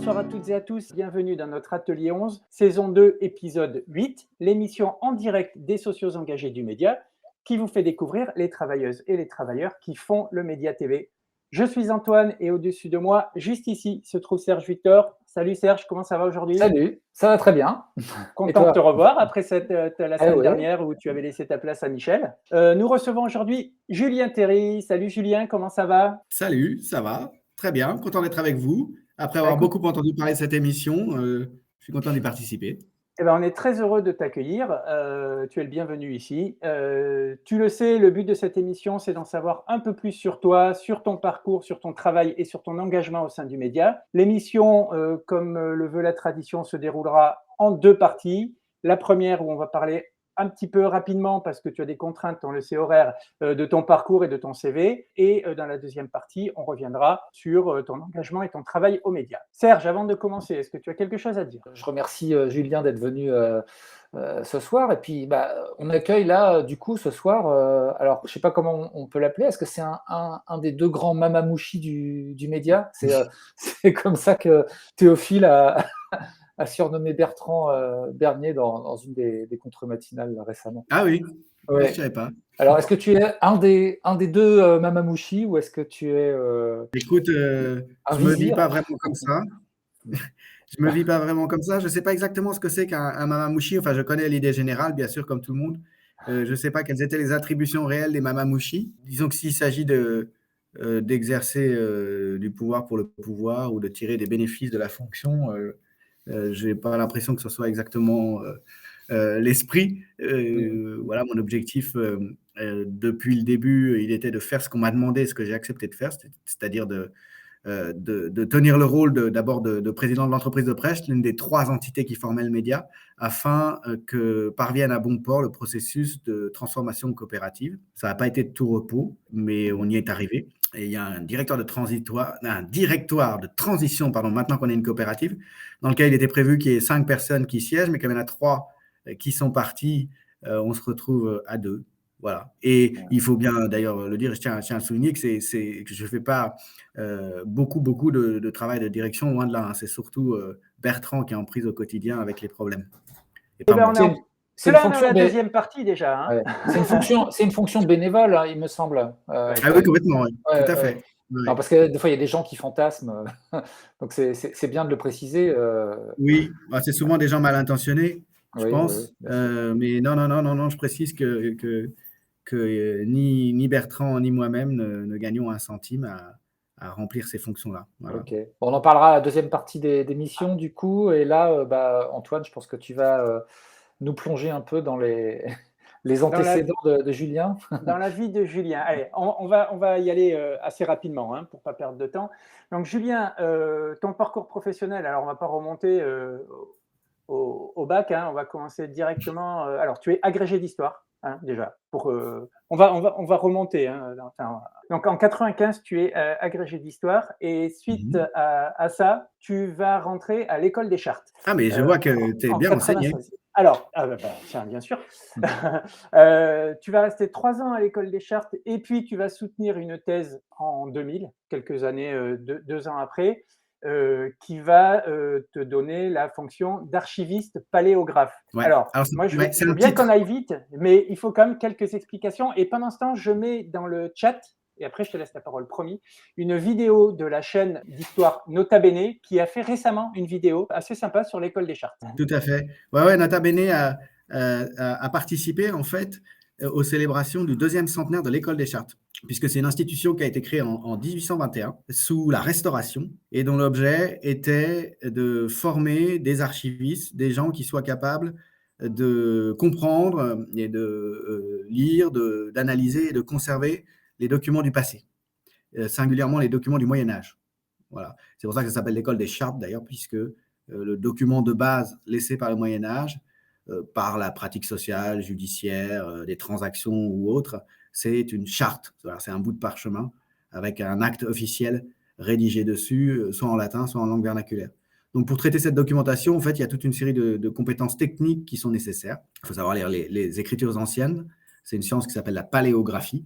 bonsoir à toutes et à tous. Bienvenue dans notre atelier 11, saison 2, épisode 8, l'émission en direct des socios engagés du média qui vous fait découvrir les travailleuses et les travailleurs qui font le Média TV. Je suis Antoine et au-dessus de moi, juste ici, se trouve Serge Victor. Salut Serge, comment ça va aujourd'hui? Salut, ça va très bien. Content de te revoir après la semaine ouais. dernière où tu avais laissé ta place à Michel. Nous recevons aujourd'hui Julien Terry. Salut Julien, comment ça va? Salut, ça va? Très bien, content d'être avec vous. Après avoir Écoute, beaucoup entendu parler de cette émission, je suis content d'y participer. eh ben, on est très heureux de t'accueillir. Tu es le bienvenu ici. Tu le sais, le but de cette émission, c'est d'en savoir un peu plus sur toi, sur ton parcours, sur ton travail et sur ton engagement au sein du média. L'émission, comme le veut la tradition, se déroulera en deux parties. La première où on va parler un petit peu rapidement, parce que tu as des contraintes, on le sait, horaires, de ton parcours et de ton CV. Et dans la deuxième partie, on reviendra sur ton engagement et ton travail aux médias. Serge, avant de commencer, est-ce que tu as quelque chose à dire? Je remercie Julien d'être venu ce soir. Et puis, on accueille là, du coup, ce soir, alors je ne sais pas comment on peut l'appeler. Est-ce que c'est un des deux grands mamamouchis du média? C'est comme ça que Théophile a surnommé Bertrand Bernier dans une des contre-matinales récemment. Ah oui, Ouais. je ne savais pas. Alors, est-ce que tu es un des deux mamamouchis ou est-ce que tu es Écoute, un je ne me vis vizir? pas vraiment comme ça. Je me vis pas vraiment comme ça. Je ne sais pas exactement ce que c'est qu'un mamamouchi. Enfin, je connais l'idée générale, bien sûr, comme tout le monde. Je ne sais pas quelles étaient les attributions réelles des mamamouchis. Disons que s'il s'agit d'exercer du pouvoir pour le pouvoir ou de tirer des bénéfices de la fonction, je n'ai pas l'impression que ce soit exactement l'esprit. Voilà, mon objectif depuis le début, il était de faire ce qu'on m'a demandé, ce que j'ai accepté de faire, c'est-à-dire de tenir le rôle d'abord de président de l'entreprise de presse, l'une des trois entités qui formaient le média, afin que parvienne à bon port le processus de transformation coopérative. Ça n'a pas été de tout repos, mais on y est arrivé. Et il y a un directoire de transition, maintenant qu'on est une coopérative, dans lequel il était prévu qu'il y ait 5 personnes qui siègent, mais comme il y en a 3 qui sont partis, on se retrouve à 2. Voilà. Et il faut bien d'ailleurs le dire, je tiens à souligner que je ne fais pas beaucoup de travail de direction, loin de là. Hein. C'est surtout Bertrand qui est en prise au quotidien avec les problèmes. Et ben, on est c'est une fonction la deuxième partie déjà. Hein. Ouais. C'est une fonction bénévole, hein, il me semble. Ah oui, complètement, oui. Tout à fait. Oui. Non, parce que des fois, il y a des gens qui fantasment. Donc, c'est bien de le préciser. Oui, c'est souvent des gens mal intentionnés, je pense. Oui, mais non, je précise que ni Bertrand ni moi-même ne gagnons un centime à remplir ces fonctions-là. Voilà. Ok. Bon, on en parlera à la deuxième partie des missions, du coup. Et là, Antoine, je pense que tu vas nous plonger un peu dans les antécédents de Julien. Dans la vie de Julien. Allez, on va y aller assez rapidement pour ne pas perdre de temps. Donc, Julien, ton parcours professionnel, alors on ne va pas remonter au bac, on va commencer directement. Alors, tu es agrégé d'histoire, déjà. On va remonter. Donc, en 95, tu es agrégé d'histoire et suite à ça, tu vas rentrer à l'école des chartes. Ah, mais je vois que tu es bien renseigné. Alors, tiens, bien sûr. Tu vas rester 3 ans à l'école des chartes et puis tu vas soutenir une thèse en 2000, quelques années, 2 ans après, qui va te donner la fonction d'archiviste paléographe. Ouais. Alors moi, je veux bien qu'on aille vite, mais il faut quand même quelques explications. Et pendant ce temps, je mets dans le chat, et après je te laisse la parole, promis, une vidéo de la chaîne d'histoire Nota Bene qui a fait récemment une vidéo assez sympa sur l'école des chartes. Tout à fait. Ouais, Nota Bene a participé en fait aux célébrations du 2e centenaire de l'école des chartes, puisque c'est une institution qui a été créée en 1821 sous la Restauration et dont l'objet était de former des archivistes, des gens qui soient capables de comprendre et de lire, d'analyser et de conserver les documents du passé, singulièrement les documents du Moyen-Âge. Voilà. C'est pour ça que ça s'appelle l'école des chartes d'ailleurs, puisque le document de base laissé par le Moyen-Âge, par la pratique sociale, judiciaire, des transactions ou autres, c'est une charte. C'est un bout de parchemin avec un acte officiel rédigé dessus, soit en latin, soit en langue vernaculaire. Donc, pour traiter cette documentation, en fait, il y a toute une série de compétences techniques qui sont nécessaires. Il faut savoir lire les écritures anciennes. C'est une science qui s'appelle la paléographie.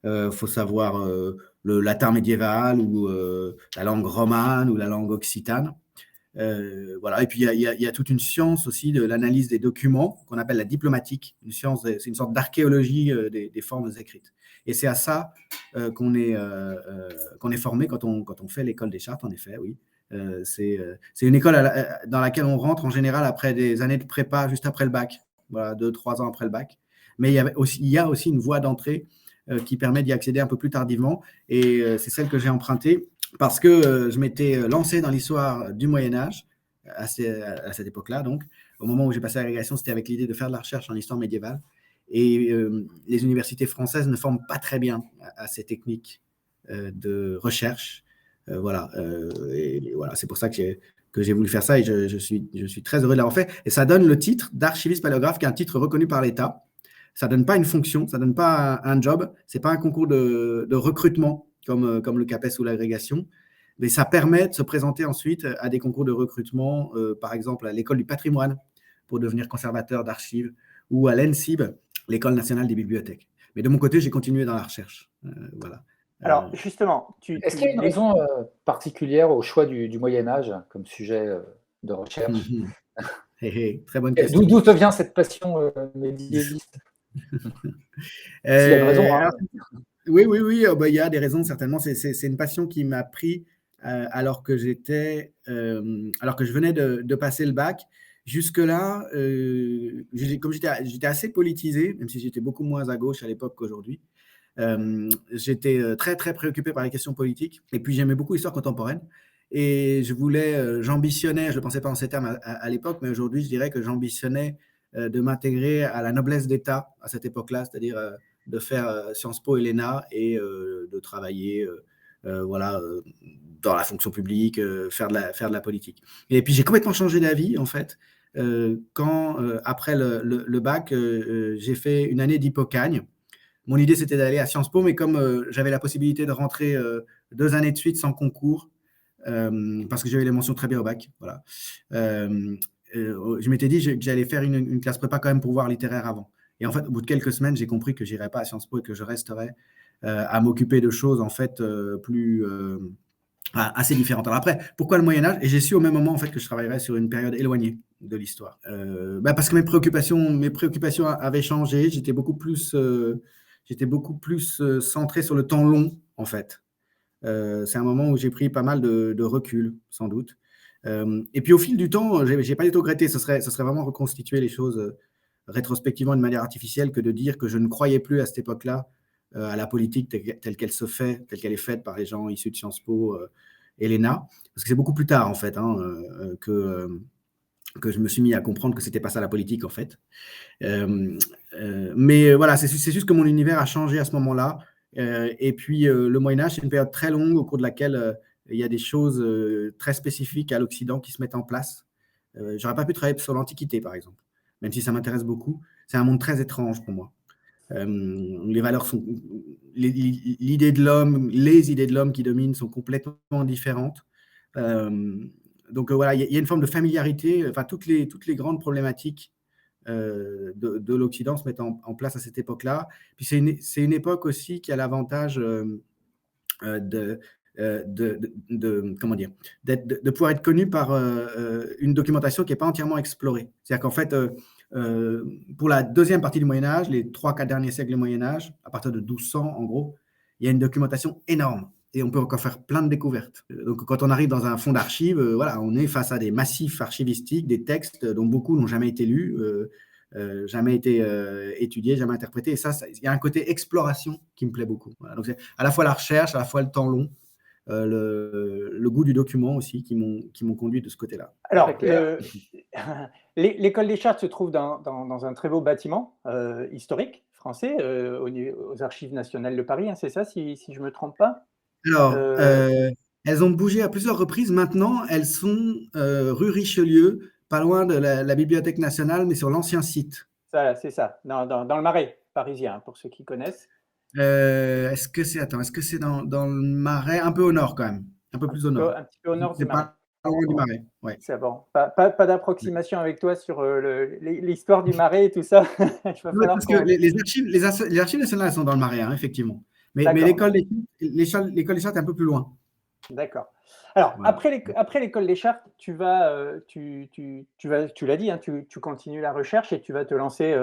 Faut savoir le latin médiéval ou la langue romane ou la langue occitane. Voilà. Et puis, il y a toute une science aussi de l'analyse des documents qu'on appelle la diplomatique. C'est une sorte d'archéologie des formes écrites. Et c'est à ça qu'on est formé quand on fait l'école des chartes, en effet, oui. C'est une école dans laquelle on rentre en général après des années de prépa, juste après le bac, voilà, 2-3 ans après le bac. Mais il y a aussi une voie d'entrée qui permet d'y accéder un peu plus tardivement. Et c'est celle que j'ai empruntée parce que je m'étais lancé dans l'histoire du Moyen-Âge à cette époque-là. Donc, au moment où j'ai passé l'agrégation, c'était avec l'idée de faire de la recherche en histoire médiévale. Et les universités françaises ne forment pas très bien à ces techniques de recherche. Voilà. Et voilà, c'est pour ça que j'ai voulu faire ça et je suis très heureux de l'avoir fait. Et ça donne le titre d'archiviste paléographe, qui est un titre reconnu par l'État. Ça ne donne pas une fonction, ça ne donne pas un job, ce n'est pas un concours de recrutement comme le CAPES ou l'agrégation, mais ça permet de se présenter ensuite à des concours de recrutement, par exemple à l'École du patrimoine pour devenir conservateur d'archives, ou à l'ENSIB, l'École nationale des bibliothèques. Mais de mon côté, j'ai continué dans la recherche. Voilà. Alors, justement, est-ce qu'il y a une raison particulière au choix du Moyen-Âge comme sujet de recherche? Très bonne question. D'où te vient cette passion médiéviste? S'il y a une raison, hein. Oui, il y a des raisons, certainement. C'est une passion qui m'a pris alors que je venais de passer le bac. Jusque-là, comme j'étais assez politisé, même si j'étais beaucoup moins à gauche à l'époque qu'aujourd'hui, j'étais très, très préoccupé par les questions politiques. Et puis, j'aimais beaucoup l'histoire contemporaine. Et j'ambitionnais, je ne le pensais pas en ces termes à l'époque, mais aujourd'hui, je dirais que j'ambitionnais de m'intégrer à la noblesse d'État à cette époque-là, c'est-à-dire de faire Sciences Po et l'ENA et de travailler dans la fonction publique, faire de la politique. Et puis, j'ai complètement changé d'avis, en fait, quand, après le bac, j'ai fait une année d'hypocagne. Mon idée, c'était d'aller à Sciences Po, mais comme j'avais la possibilité de rentrer 2 années de suite sans concours, parce que j'avais les mentions très bien au bac, voilà. Je m'étais dit que j'allais faire une classe prépa quand même pour voir littéraire avant. Et en fait, au bout de quelques semaines, j'ai compris que je n'irais pas à Sciences Po et que je resterais à m'occuper de choses en fait assez différentes. Alors après, pourquoi le Moyen-Âge? Et j'ai su au même moment en fait que je travaillerais sur une période éloignée de l'histoire. Parce que mes préoccupations avaient changé. J'étais beaucoup plus centré sur le temps long en fait. C'est un moment où j'ai pris pas mal de recul, sans doute. Et puis au fil du temps, j'ai pas du tout regretté. Ce serait vraiment reconstituer les choses rétrospectivement de manière artificielle que de dire que je ne croyais plus à cette époque-là à la politique telle qu'elle se fait, telle qu'elle est faite par les gens issus de Sciences Po et l'ENA. Parce que c'est beaucoup plus tard, en fait, que je me suis mis à comprendre que c'était pas ça la politique, en fait. Mais voilà, c'est juste que mon univers a changé à ce moment-là. Et puis, le Moyen-Âge, c'est une période très longue au cours de laquelle il y a des choses très spécifiques à l'Occident qui se mettent en place. J'aurais pas pu travailler sur l'Antiquité, par exemple, même si ça m'intéresse beaucoup. C'est un monde très étrange pour moi. Les valeurs sont... L'idée de l'homme, les idées de l'homme qui dominent sont complètement différentes. Donc voilà, il y a une forme de familiarité. Enfin, toutes les grandes problématiques de l'Occident se mettent en place à cette époque-là. Puis c'est une époque aussi qui a l'avantage de pouvoir être connu par une documentation qui n'est pas entièrement explorée. C'est-à-dire qu'en fait, pour la deuxième partie du Moyen-Âge, les 3-4 derniers siècles du Moyen-Âge, à partir de 1200 en gros, il y a une documentation énorme et on peut encore faire plein de découvertes. Donc quand on arrive dans un fonds d'archives, voilà, on est face à des massifs archivistiques, des textes dont beaucoup n'ont jamais été lus, jamais été étudiés, jamais interprétés. Et ça, il y a un côté exploration qui me plaît beaucoup. Voilà. Donc c'est à la fois la recherche, à la fois le temps long, le goût du document aussi qui m'ont conduit de ce côté-là. Alors, l'école des chartes se trouve dans un très beau bâtiment historique français, aux Archives nationales de Paris, hein, c'est ça, si je ne me trompe pas? Alors, elles ont bougé à plusieurs reprises. Maintenant, elles sont rue Richelieu, pas loin de la Bibliothèque nationale, mais sur l'ancien site. C'est ça, dans le Marais parisien, pour ceux qui connaissent. Est-ce que c'est dans le Marais, un peu au nord quand même, un peu plus au nord. Un petit peu au nord du Marais. Pas loin du Marais, ouais. C'est bon. Pas d'approximation avec toi sur l'histoire du Marais et tout ça. Parce que les archives nationales sont dans le Marais, hein, effectivement. Mais l'école des chartes est un peu plus loin. D'accord. Alors, Voilà. après l'école des chartes, tu vas, tu l'as dit, hein, tu continues la recherche et tu vas te lancer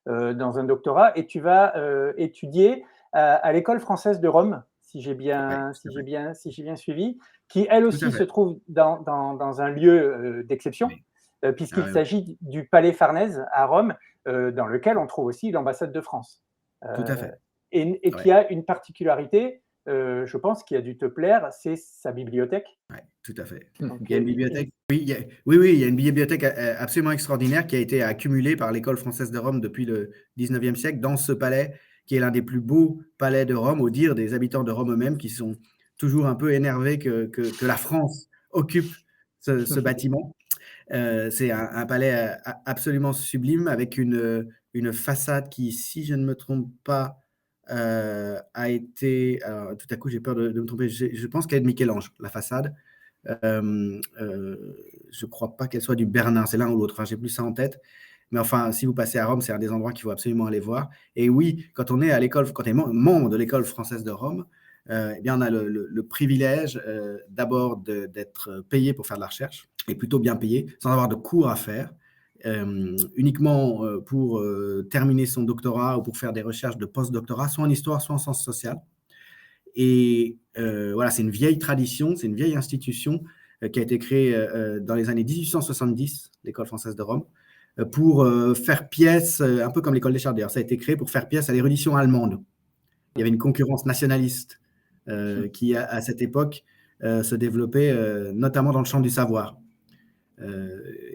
dans un doctorat et tu vas étudier à l'école française de Rome, si j'ai Ouais, bien, tout à fait. si j'ai bien suivi, qui elle Tout à aussi fait. se trouve dans un lieu d'exception, Oui. Ah puisqu'il ouais, ouais. s'agit du Palais Farnèse à Rome, dans lequel on trouve aussi l'ambassade de France. Tout à Euh, fait. et qui Ouais, a une particularité, je pense, qui a dû te plaire, c'est sa bibliothèque. ouais, tout à fait. Donc, Il y a une bibliothèque. Oui, oui, il y a une bibliothèque absolument extraordinaire qui a été accumulée par l'École française de Rome depuis le 19e siècle dans ce palais qui est l'un des plus beaux palais de Rome, au dire des habitants de Rome eux-mêmes qui sont toujours un peu énervés que la France occupe ce bâtiment. C'est un palais absolument sublime avec une façade qui, si je ne me trompe pas, a été. Tout à coup, j'ai peur de me tromper. Je pense qu'elle est de Michel-Ange, la façade. Je ne crois pas qu'elle soit du Bernin, c'est l'un ou l'autre. Enfin, j'ai plus ça en tête. Mais enfin, si vous passez à Rome, c'est un des endroits qu'il faut absolument aller voir. Et oui, quand on est à l'école, quand on est membre de l'école française de Rome, eh bien, on a le privilège d'abord d'être payé pour faire de la recherche, et plutôt bien payé, sans avoir de cours à faire, uniquement pour terminer son doctorat ou pour faire des recherches de post-doctorat, soit en histoire, soit en sciences sociales. Et voilà, c'est une vieille tradition, c'est une vieille institution qui a été créée dans les années 1870, l'école française de Rome, pour faire pièce, un peu comme l'école des chartes d'ailleurs, ça a été créé pour faire pièce à l'érudition allemande. Il y avait une concurrence nationaliste qui, à cette époque, se développait notamment dans le champ du savoir.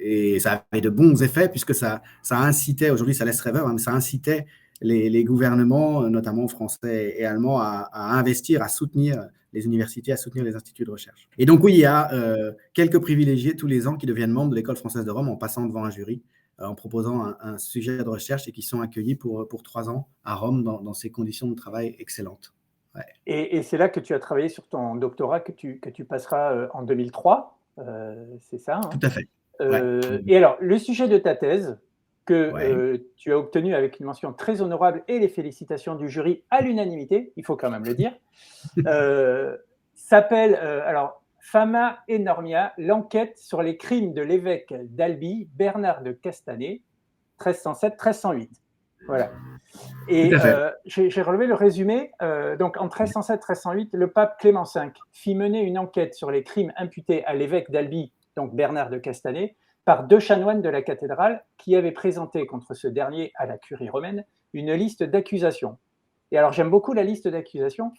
Et ça avait de bons effets puisque ça incitait, aujourd'hui ça laisse rêveur, hein, mais ça incitait les gouvernements, notamment français et allemands, à investir, à soutenir les universités, à soutenir les instituts de recherche. Et donc oui, il y a quelques privilégiés tous les ans qui deviennent membres de l'école française de Rome en passant devant un jury, en proposant un sujet de recherche et qui sont accueillis pour 3 ans à Rome dans ces conditions de travail excellentes. Ouais. et c'est là que tu as travaillé sur ton doctorat que tu passeras en 2003, c'est ça, Tout hein. à fait. Ouais. Et alors, le sujet de ta thèse, que Ouais. tu as obtenu avec une mention très honorable et les félicitations du jury à l'unanimité, il faut quand même le dire, s'appelle alors Fama et Normia, l'enquête sur les crimes de l'évêque d'Albi, Bernard de Castanet, 1307-1308. Voilà. Tout Et à fait. j'ai relevé le résumé. Donc, en 1307-1308, le pape Clément V fit mener une enquête sur les crimes imputés à l'évêque d'Albi, donc Bernard de Castanet, par 2 chanoines de la cathédrale qui avaient présenté contre ce dernier à la curie romaine une liste d'accusations. Et alors, j'aime beaucoup la liste d'accusations,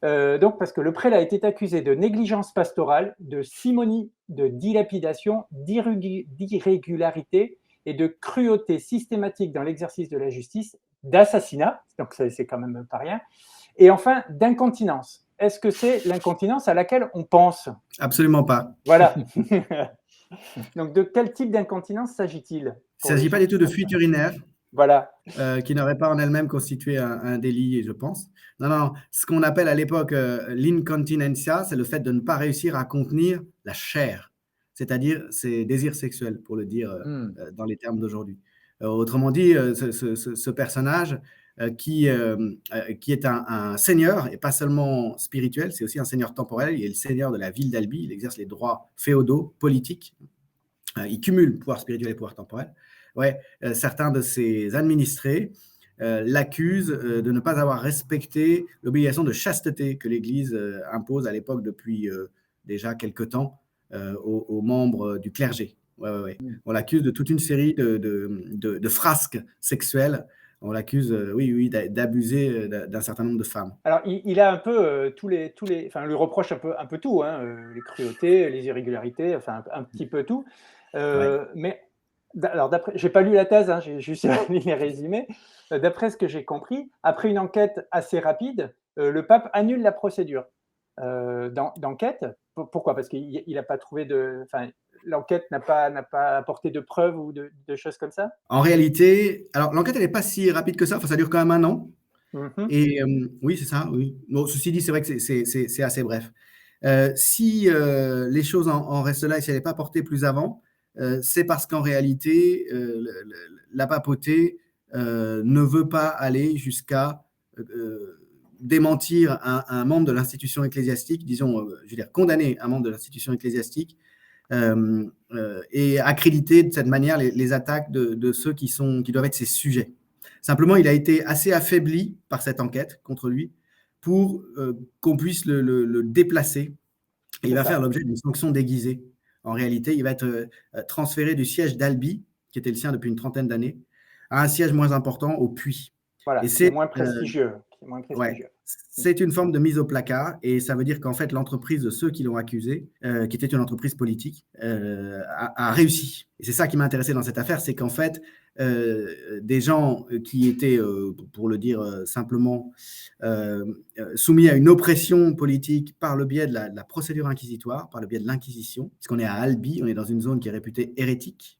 donc parce que le prélat était accusé de négligence pastorale, de simonie, de dilapidation, d'irrégularité et de cruauté systématique dans l'exercice de la justice, d'assassinat, donc c'est quand même pas rien, et enfin d'incontinence. Est-ce que c'est l'incontinence à laquelle on pense? Absolument pas. Voilà. Donc de quel type d'incontinence s'agit-il Il ne pour les s'agit pas gens du qui tout de ne savent pas? fuite urinaire, Voilà. qui n'aurait pas en elle-même constitué un délit, je pense. Non, non, ce qu'on appelle à l'époque l'incontinentia, c'est le fait de ne pas réussir à contenir la chair, c'est-à-dire ses désirs sexuels, pour le dire dans les termes d'aujourd'hui. Autrement dit, ce personnage qui est un seigneur, et pas seulement spirituel, c'est aussi un seigneur temporel. Il est le seigneur de la ville d'Albi, il exerce les droits féodaux, politiques, il cumule pouvoir spirituel et pouvoir temporel. Ouais, certains de ses administrés l'accusent de ne pas avoir respecté l'obligation de chasteté que l'Église impose à l'époque depuis déjà quelque temps aux membres du clergé. Ouais, ouais, ouais. On l'accuse de toute une série de frasques sexuelles. On l'accuse, oui, oui, d'abuser d'un certain nombre de femmes. Alors, il a un peu enfin, on lui reproche un peu tout, hein, les cruautés, les irrégularités, enfin un petit peu tout. Ouais. Mais alors, j'ai pas lu la thèse, hein, j'ai juste lu les résumés. D'après ce que j'ai compris, après une enquête assez rapide, le pape annule la procédure d'enquête. Pourquoi? Parce qu'il n'a pas trouvé enfin, l'enquête n'a pas apporté de preuves ou de choses comme ça? En réalité, alors l'enquête, elle n'est pas si rapide que ça. Enfin, ça dure quand même 1 an. Mhm. Et oui, c'est ça, oui. Bon, ceci dit, c'est vrai que c'est assez bref. Si les choses en restent là et si elle n'est pas portée plus avant, c'est parce qu'en réalité, la papauté ne veut pas aller jusqu'à démentir un membre de l'institution ecclésiastique, disons, je veux dire, condamner un membre de l'institution ecclésiastique et accréditer de cette manière les attaques de ceux qui doivent être ses sujets. Simplement, il a été assez affaibli par cette enquête contre lui pour qu'on puisse le déplacer. Et il va faire l'objet d'une sanction déguisée. En réalité, il va être transféré du siège d'Albi, qui était le sien depuis une trentaine d'années, à un siège moins important au Puy. Voilà, c'est moins prestigieux. Ouais, c'est une forme de mise au placard, et ça veut dire qu'en fait, l'entreprise de ceux qui l'ont accusé, qui était une entreprise politique, a réussi. Et c'est ça qui m'a intéressé dans cette affaire, c'est qu'en fait, des gens qui étaient, pour le dire simplement, soumis à une oppression politique par le biais de la procédure inquisitoire, par le biais de l'Inquisition, puisqu'on est à Albi, on est dans une zone qui est réputée hérétique,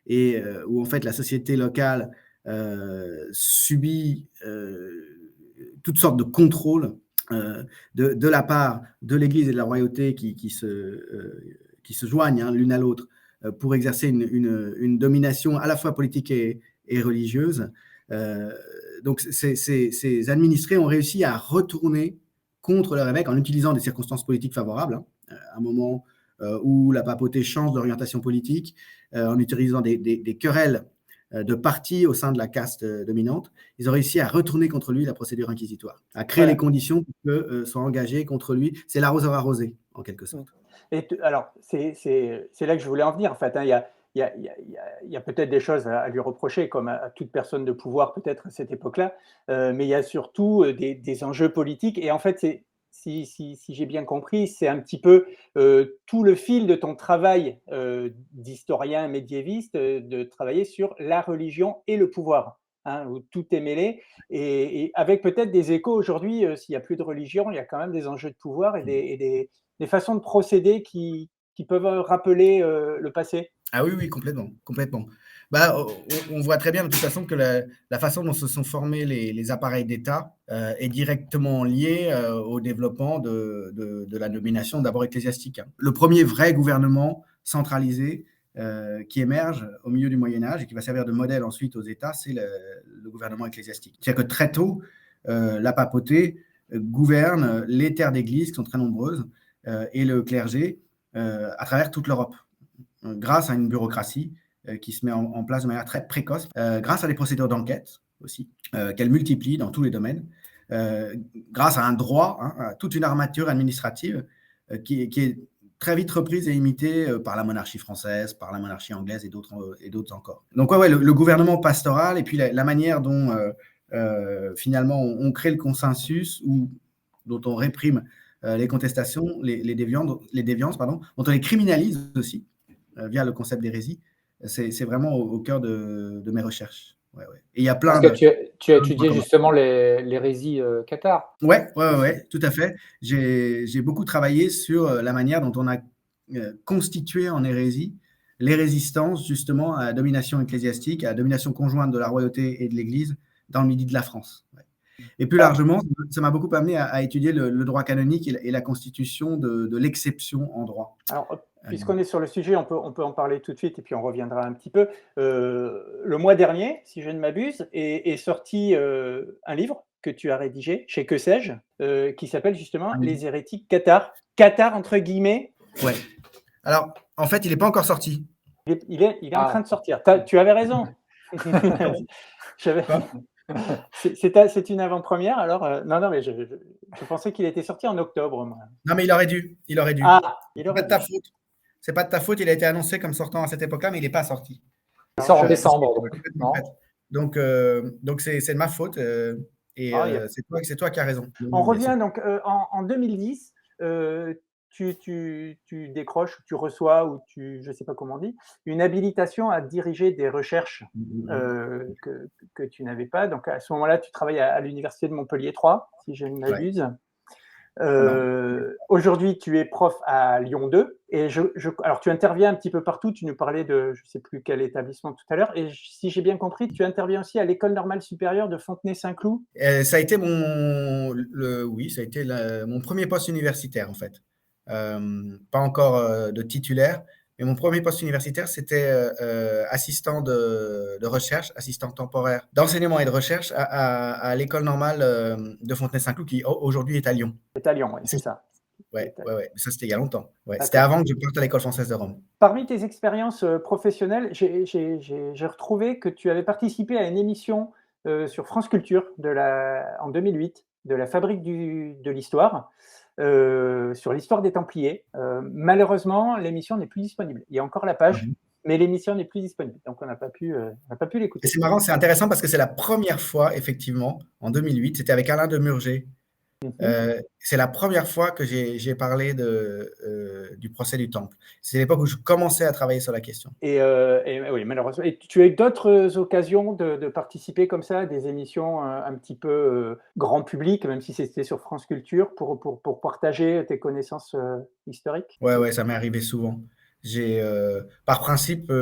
et où en fait la société locale subit toutes sortes de contrôles de la part de l'Église et de la royauté qui se joignent l'une à l'autre pour exercer une domination à la fois politique et religieuse. Donc, ces administrés ont réussi à retourner contre leur évêque en utilisant des circonstances politiques favorables, à un moment où la papauté change d'orientation politique, en utilisant des querelles de partis au sein de la caste dominante. Ils ont réussi à retourner contre lui la procédure inquisitoire, à créer les conditions pour que soit engagé contre lui. C'est l'arroseur arrosé, en quelque sorte. Et alors, c'est là que je voulais en venir. En fait, il y a peut-être des choses à lui reprocher, comme à toute personne de pouvoir, peut-être à cette époque-là, mais il y a surtout des enjeux politiques. Et en fait, si j'ai bien compris, c'est un petit peu tout le fil de ton travail d'historien médiéviste, de travailler sur la religion et le pouvoir, où tout est mêlé, et avec peut-être des échos aujourd'hui. S'il n'y a plus de religion, il y a quand même des enjeux de pouvoir et des façons de procéder qui peuvent rappeler le passé. Ah oui, complètement, complètement. Bah, on voit très bien de toute façon que la façon dont se sont formés les appareils d'État est directement liée au développement de la domination d'abord ecclésiastique. Le premier vrai gouvernement centralisé qui émerge au milieu du Moyen-Âge et qui va servir de modèle ensuite aux États, c'est le gouvernement ecclésiastique. C'est-à-dire que très tôt, la papauté gouverne les terres d'église, qui sont très nombreuses, et le clergé à travers toute l'Europe, grâce à une bureaucratie qui se met en place de manière très précoce, grâce à des procédures d'enquête aussi, qu'elle multiplie dans tous les domaines, grâce à un droit, à toute une armature administrative qui est très vite reprise et imitée par la monarchie française, par la monarchie anglaise et d'autres encore. Donc le gouvernement pastoral et puis la manière dont finalement on crée le consensus ou dont on réprime les contestations, les déviances, dont on les criminalise aussi via le concept d'hérésie, c'est vraiment au cœur de mes recherches. Ouais. Et il y a plein Parce que tu as étudié justement l'hérésie cathare. Ouais, tout à fait. J'ai beaucoup travaillé sur la manière dont on a constitué en hérésie les résistances justement à la domination ecclésiastique, à la domination conjointe de la royauté et de l'Église dans le midi de la France. Ouais. Et plus largement, ça m'a beaucoup amené à étudier le droit canonique et la constitution de l'exception en droit. Alors, puisqu'on est sur le sujet, on peut en parler tout de suite et puis on reviendra un petit peu. Le mois dernier, si je ne m'abuse, est sorti un livre que tu as rédigé chez Que sais-je, qui s'appelle justement Les hérétiques cathares. Cathares entre guillemets. Ouais. Alors, en fait, il n'est pas encore sorti. Il est en train de sortir. Tu avais raison. C'est une avant-première, alors non, mais je pensais qu'il était sorti en octobre, moi. Non, mais il aurait dû. Ah, c'est pas de ta faute. C'est pas de ta faute, il a été annoncé comme sortant à cette époque-là, mais il n'est pas sorti. Il sort en décembre, donc. Donc c'est de ma faute, et c'est toi qui as raison. On revient donc en 2010, tu décroches, tu reçois, ou je ne sais pas comment on dit, une habilitation à diriger des recherches que tu n'avais pas. Donc à ce moment-là, tu travailles à l'université de Montpellier 3, si je ne m'abuse. Aujourd'hui, tu es prof à Lyon 2. Et alors, tu interviens un petit peu partout. Tu nous parlais de, je ne sais plus quel établissement tout à l'heure. Et si j'ai bien compris, tu interviens aussi à l'École normale supérieure de Fontenay-Saint-Cloud. Ça a été mon premier poste universitaire, en fait. Pas encore de titulaire, Et mon premier poste universitaire, c'était assistant de recherche, assistant temporaire d'enseignement et de recherche à l'école normale de Fontenay-Saint-Cloud, qui aujourd'hui est à Lyon. C'est à Lyon, oui, c'est ça. Ouais. Ça, c'était il y a longtemps. Ouais. C'était D'accord. avant que je parte à l'école française de Rome. Parmi tes expériences professionnelles, j'ai retrouvé que tu avais participé à une émission sur France Culture en 2008 de la Fabrique de l'Histoire sur l'histoire des Templiers. Malheureusement, l'émission n'est plus disponible. Il y a encore la page, mais l'émission n'est plus disponible. Donc, on n'a pas pu Et l'écouter. c'est marrant, c'est intéressant parce que c'est la première fois, effectivement, en 2008, c'était avec Alain de Murger. C'est la première fois que j'ai parlé du procès du Temple. C'est l'époque où je commençais à travailler sur la question. Et oui, malheureusement. Et tu as eu d'autres occasions de participer comme ça à des émissions un petit peu grand public, même si c'était sur France Culture, pour partager tes connaissances historiques? Ouais, ça m'est arrivé souvent. Par principe,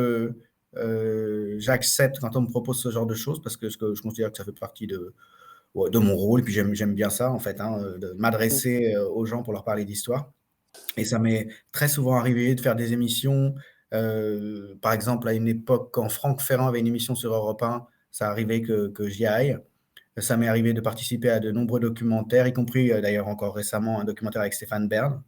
j'accepte quand on me propose ce genre de choses parce que je considère que ça fait partie de mon rôle. Et puis j'aime bien ça, en fait, de m'adresser aux gens pour leur parler d'histoire. Et ça m'est très souvent arrivé de faire des émissions. Par exemple, à une époque, quand Franck Ferrand avait une émission sur Europe 1, ça arrivait que j'y aille. Ça m'est arrivé de participer à de nombreux documentaires, y compris d'ailleurs encore récemment un documentaire avec Stéphane Bern.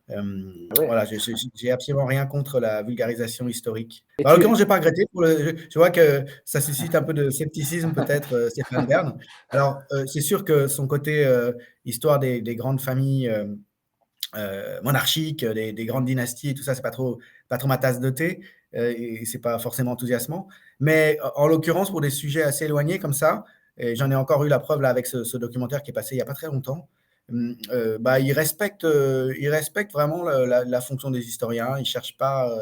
Voilà, j'ai absolument rien contre la vulgarisation historique. En l'occurrence, j'ai pas regretté. Je vois que ça suscite un peu de scepticisme peut-être, Stéphane Bern. Alors, c'est sûr que son côté histoire des grandes familles monarchiques, des grandes dynasties et tout ça, c'est pas trop ma tasse de thé et c'est pas forcément enthousiasmant. Mais en l'occurrence, pour des sujets assez éloignés comme ça, et j'en ai encore eu la preuve là avec ce documentaire qui est passé il n'y a pas très longtemps, il respecte vraiment la fonction des historiens. Il cherche pas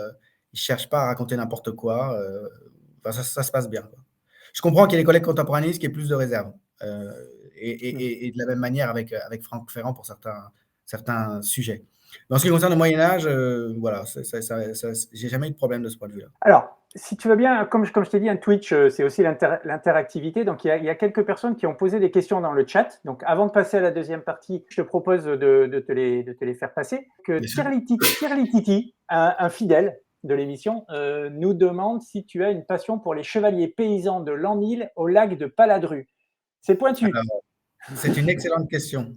à raconter n'importe quoi. Ça se passe bien, quoi. Je comprends qu'il y ait des collègues contemporanéistes qui aient plus de réserve. Et de la même manière avec Franck Ferrand pour certains sujets. Mais en ce qui concerne le Moyen-Âge, voilà, j'ai jamais eu de problème de ce point de vue-là. Alors, si tu veux bien, comme je t'ai dit, un Twitch, c'est aussi l'interactivité. Donc, il y a quelques personnes qui ont posé des questions dans le chat. Donc, avant de passer à la deuxième partie, je te propose de te les faire passer. Tirlititi, un fidèle de l'émission, nous demande si tu as une passion pour les chevaliers paysans de l'an 1000 au lac de Paladru. C'est pointu. Alors, c'est une excellente question.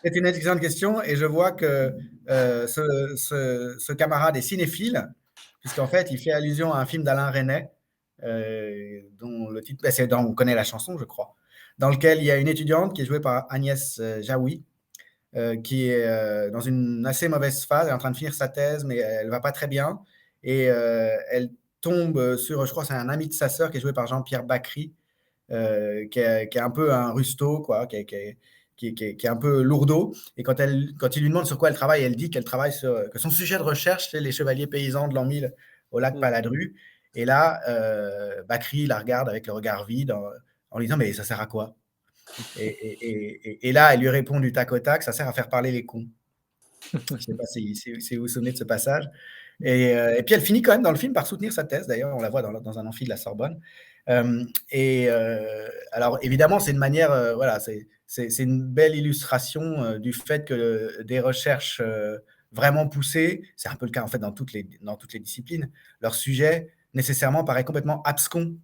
C'est une excellente question et je vois que ce camarade est cinéphile, puisqu'en fait, il fait allusion à un film d'Alain Resnais, dont le titre, on connaît la chanson, je crois, dans lequel il y a une étudiante qui est jouée par Agnès Jaoui, qui est dans une assez mauvaise phase. Elle est en train de finir sa thèse, mais elle ne va pas très bien. Et elle tombe sur, je crois, c'est un ami de sa sœur qui est joué par Jean-Pierre Bacry, qui est un peu un rusto, quoi, qui est un peu lourdeau. Et quand il lui demande sur quoi elle travaille, elle dit qu'elle travaille que son sujet de recherche, c'est les chevaliers paysans de l'an 1000 au lac Paladru. Et là, Bacry la regarde avec le regard vide en lui disant « Mais ça sert à quoi ?» Et là, elle lui répond du tac au tac « Ça sert à faire parler les cons. » Je ne sais pas si vous vous souvenez de ce passage. Et puis elle finit quand même dans le film par soutenir sa thèse. D'ailleurs, on la voit dans un amphi de la Sorbonne. Alors évidemment, c'est une manière, voilà, c'est une belle illustration du fait que des recherches vraiment poussées, c'est un peu le cas en fait dans toutes les disciplines, leur sujet nécessairement paraît complètement abscon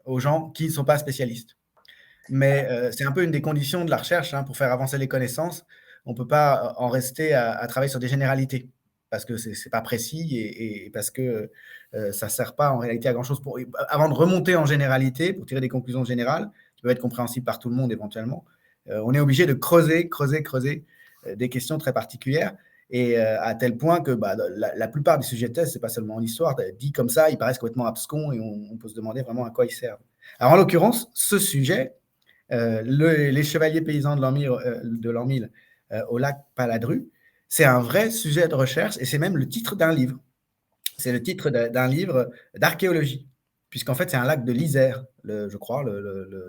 aux gens qui ne sont pas spécialistes. Mais c'est un peu une des conditions de la recherche, pour faire avancer les connaissances. On ne peut pas en rester à travailler sur des généralités parce que ce n'est pas précis et parce que ça ne sert pas en réalité à grand-chose. Avant de remonter en généralité, pour tirer des conclusions générales, qui peuvent être compréhensibles par tout le monde éventuellement, on est obligé de creuser des questions très particulières. Et à tel point que la plupart des sujets de thèse, ce n'est pas seulement en histoire, dit comme ça, ils paraissent complètement abscons et on peut se demander vraiment à quoi ils servent. Alors en l'occurrence, ce sujet, les chevaliers paysans de l'an 1000 au lac Paladru, c'est un vrai sujet de recherche et c'est même le titre d'un livre. C'est le titre d'un livre d'archéologie, puisqu'en fait, c'est un lac de l'Isère, je crois,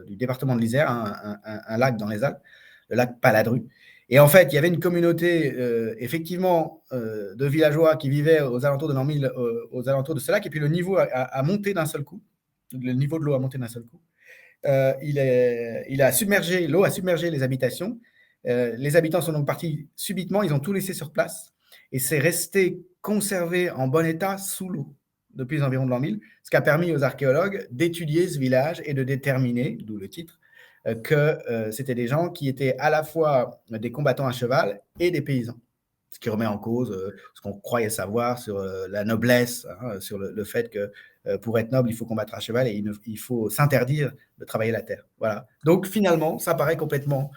du département de l'Isère, un lac dans les Alpes, le lac Paladru. Et en fait, il y avait une communauté, effectivement, de villageois qui vivaient aux alentours de l'an 1000, aux alentours de ce lac, et puis le niveau a monté d'un seul coup. Le niveau de l'eau a monté d'un seul coup. L'eau a submergé les habitations. Les habitants sont donc partis subitement, ils ont tout laissé sur place et c'est resté conservé en bon état sous l'eau. depuis environ de l'an 1000, ce qui a permis aux archéologues d'étudier ce village et de déterminer, d'où le titre, que c'était des gens qui étaient à la fois des combattants à cheval et des paysans. Ce qui remet en cause ce qu'on croyait savoir sur la noblesse, sur le fait que pour être noble, il faut combattre à cheval et il faut s'interdire de travailler la terre. Voilà. Donc finalement, ça paraît complètement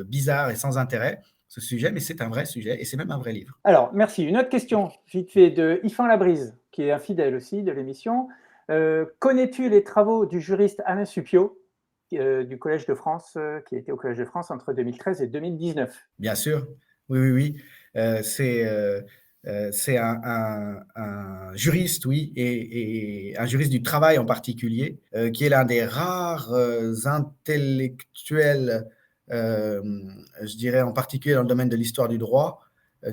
bizarre et sans intérêt, ce sujet, mais c'est un vrai sujet et c'est même un vrai livre. Alors, merci. Une autre question, vite fait, de Yfan Labrise, qui est un fidèle aussi de l'émission. Connais-tu les travaux du juriste Alain Supiot, du Collège de France, qui était au Collège de France entre 2013 et 2019? Bien sûr, oui. C'est un juriste, oui, et un juriste du travail en particulier, qui est l'un des rares intellectuels, je dirais en particulier dans le domaine de l'histoire du droit,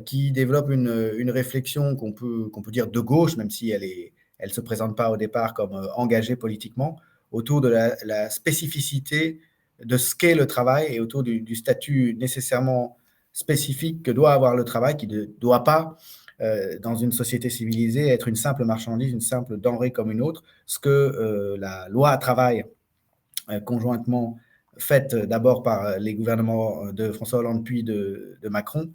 qui développe une réflexion qu'on peut dire de gauche, même si elle se présente pas au départ comme engagée politiquement, autour de la spécificité de ce qu'est le travail et autour du statut nécessairement spécifique que doit avoir le travail, qui ne doit pas, dans une société civilisée, être une simple marchandise, une simple denrée comme une autre, ce que la loi travail, conjointement faite d'abord par les gouvernements de François Hollande puis de Macron,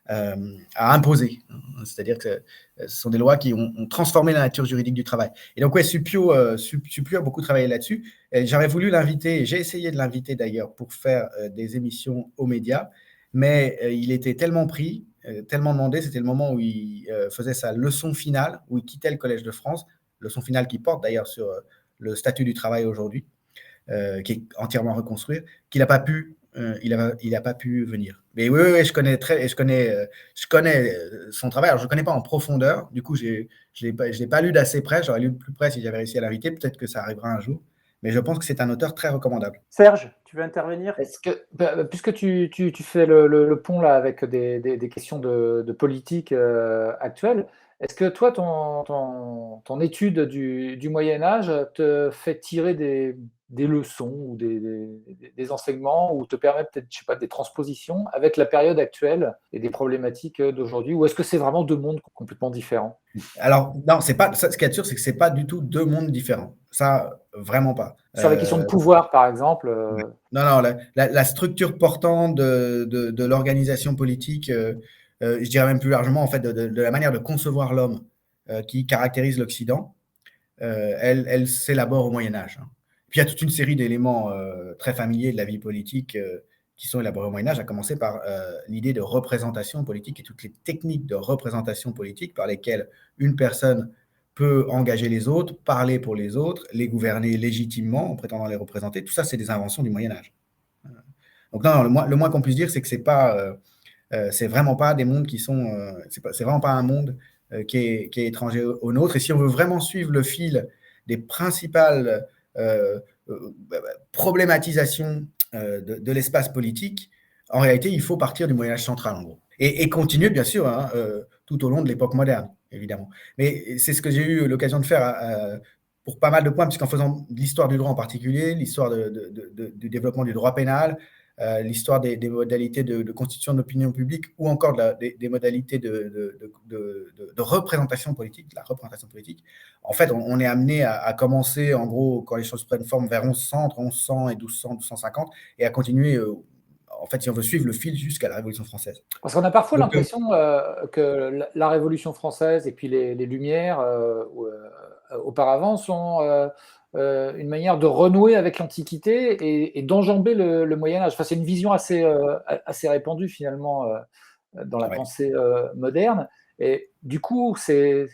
a imposé. C'est-à-dire que ce sont des lois qui ont transformé la nature juridique du travail. Et donc, ouais, Supiot a beaucoup travaillé là-dessus. J'aurais voulu l'inviter, et j'ai essayé de l'inviter d'ailleurs pour faire des émissions aux médias, mais il était tellement pris, tellement demandé, c'était le moment où il faisait sa leçon finale, où il quittait le Collège de France, leçon finale qui porte d'ailleurs sur le statut du travail aujourd'hui, qui est entièrement reconstruit, qu'il n'a pas pu il a pas pu venir. Mais oui, je connais son travail. Alors, je ne connais pas en profondeur. Du coup, je l'ai pas lu d'assez près. J'aurais lu de plus près si j'avais réussi à l'inviter. Peut-être que ça arrivera un jour. Mais je pense que c'est un auteur très recommandable. Serge, tu veux intervenir? Puisque tu fais le pont là avec des questions de politique actuelle, est-ce que toi, ton étude du Moyen-Âge te fait tirer des leçons ou des enseignements ou te permet peut-être, je sais pas, des transpositions avec la période actuelle et des problématiques d'aujourd'hui? Ou est-ce que c'est vraiment deux mondes complètement différents? Alors, non, c'est pas, ce qui est sûr, c'est que ce n'est pas du tout deux mondes différents. Ça, vraiment pas. Sur la question de pouvoir, par exemple. Non, la structure portante de l'organisation politique, je dirais même plus largement, en fait, de la manière de concevoir l'homme qui caractérise l'Occident, elle s'élabore au Moyen-Âge. Puis il y a toute une série d'éléments très familiers de la vie politique qui sont élaborés au Moyen-Âge, à commencer par l'idée de représentation politique et toutes les techniques de représentation politique par lesquelles une personne peut engager les autres, parler pour les autres, les gouverner légitimement en prétendant les représenter. Tout ça, c'est des inventions du Moyen-Âge. Donc non, le moins qu'on puisse dire, c'est que c'est vraiment pas des mondes qui sont... c'est vraiment pas un monde qui est étranger au nôtre. Et si on veut vraiment suivre le fil des principales problématisations de l'espace politique, en réalité, il faut partir du Moyen-Âge central, en gros. Et continuer, bien sûr, tout au long de l'époque moderne, évidemment. Mais c'est ce que j'ai eu l'occasion de faire pour pas mal de points, puisqu'en faisant l'histoire du droit en particulier, l'histoire du développement du droit pénal, l'histoire des modalités de constitution de l'opinion publique ou encore des modalités de représentation politique, de la représentation politique. En fait, on est amené à commencer, en gros, quand les choses prennent forme vers 1100, entre 1100 et 1200, 1250, et à continuer, en fait, si on veut suivre le fil jusqu'à la Révolution française. Parce qu'on a parfois l'impression que la Révolution française et puis les Lumières auparavant sont une manière de renouer avec l'Antiquité et d'enjamber le Moyen-Âge. Enfin, c'est une vision assez répandue finalement dans la pensée moderne. Et du coup, c'est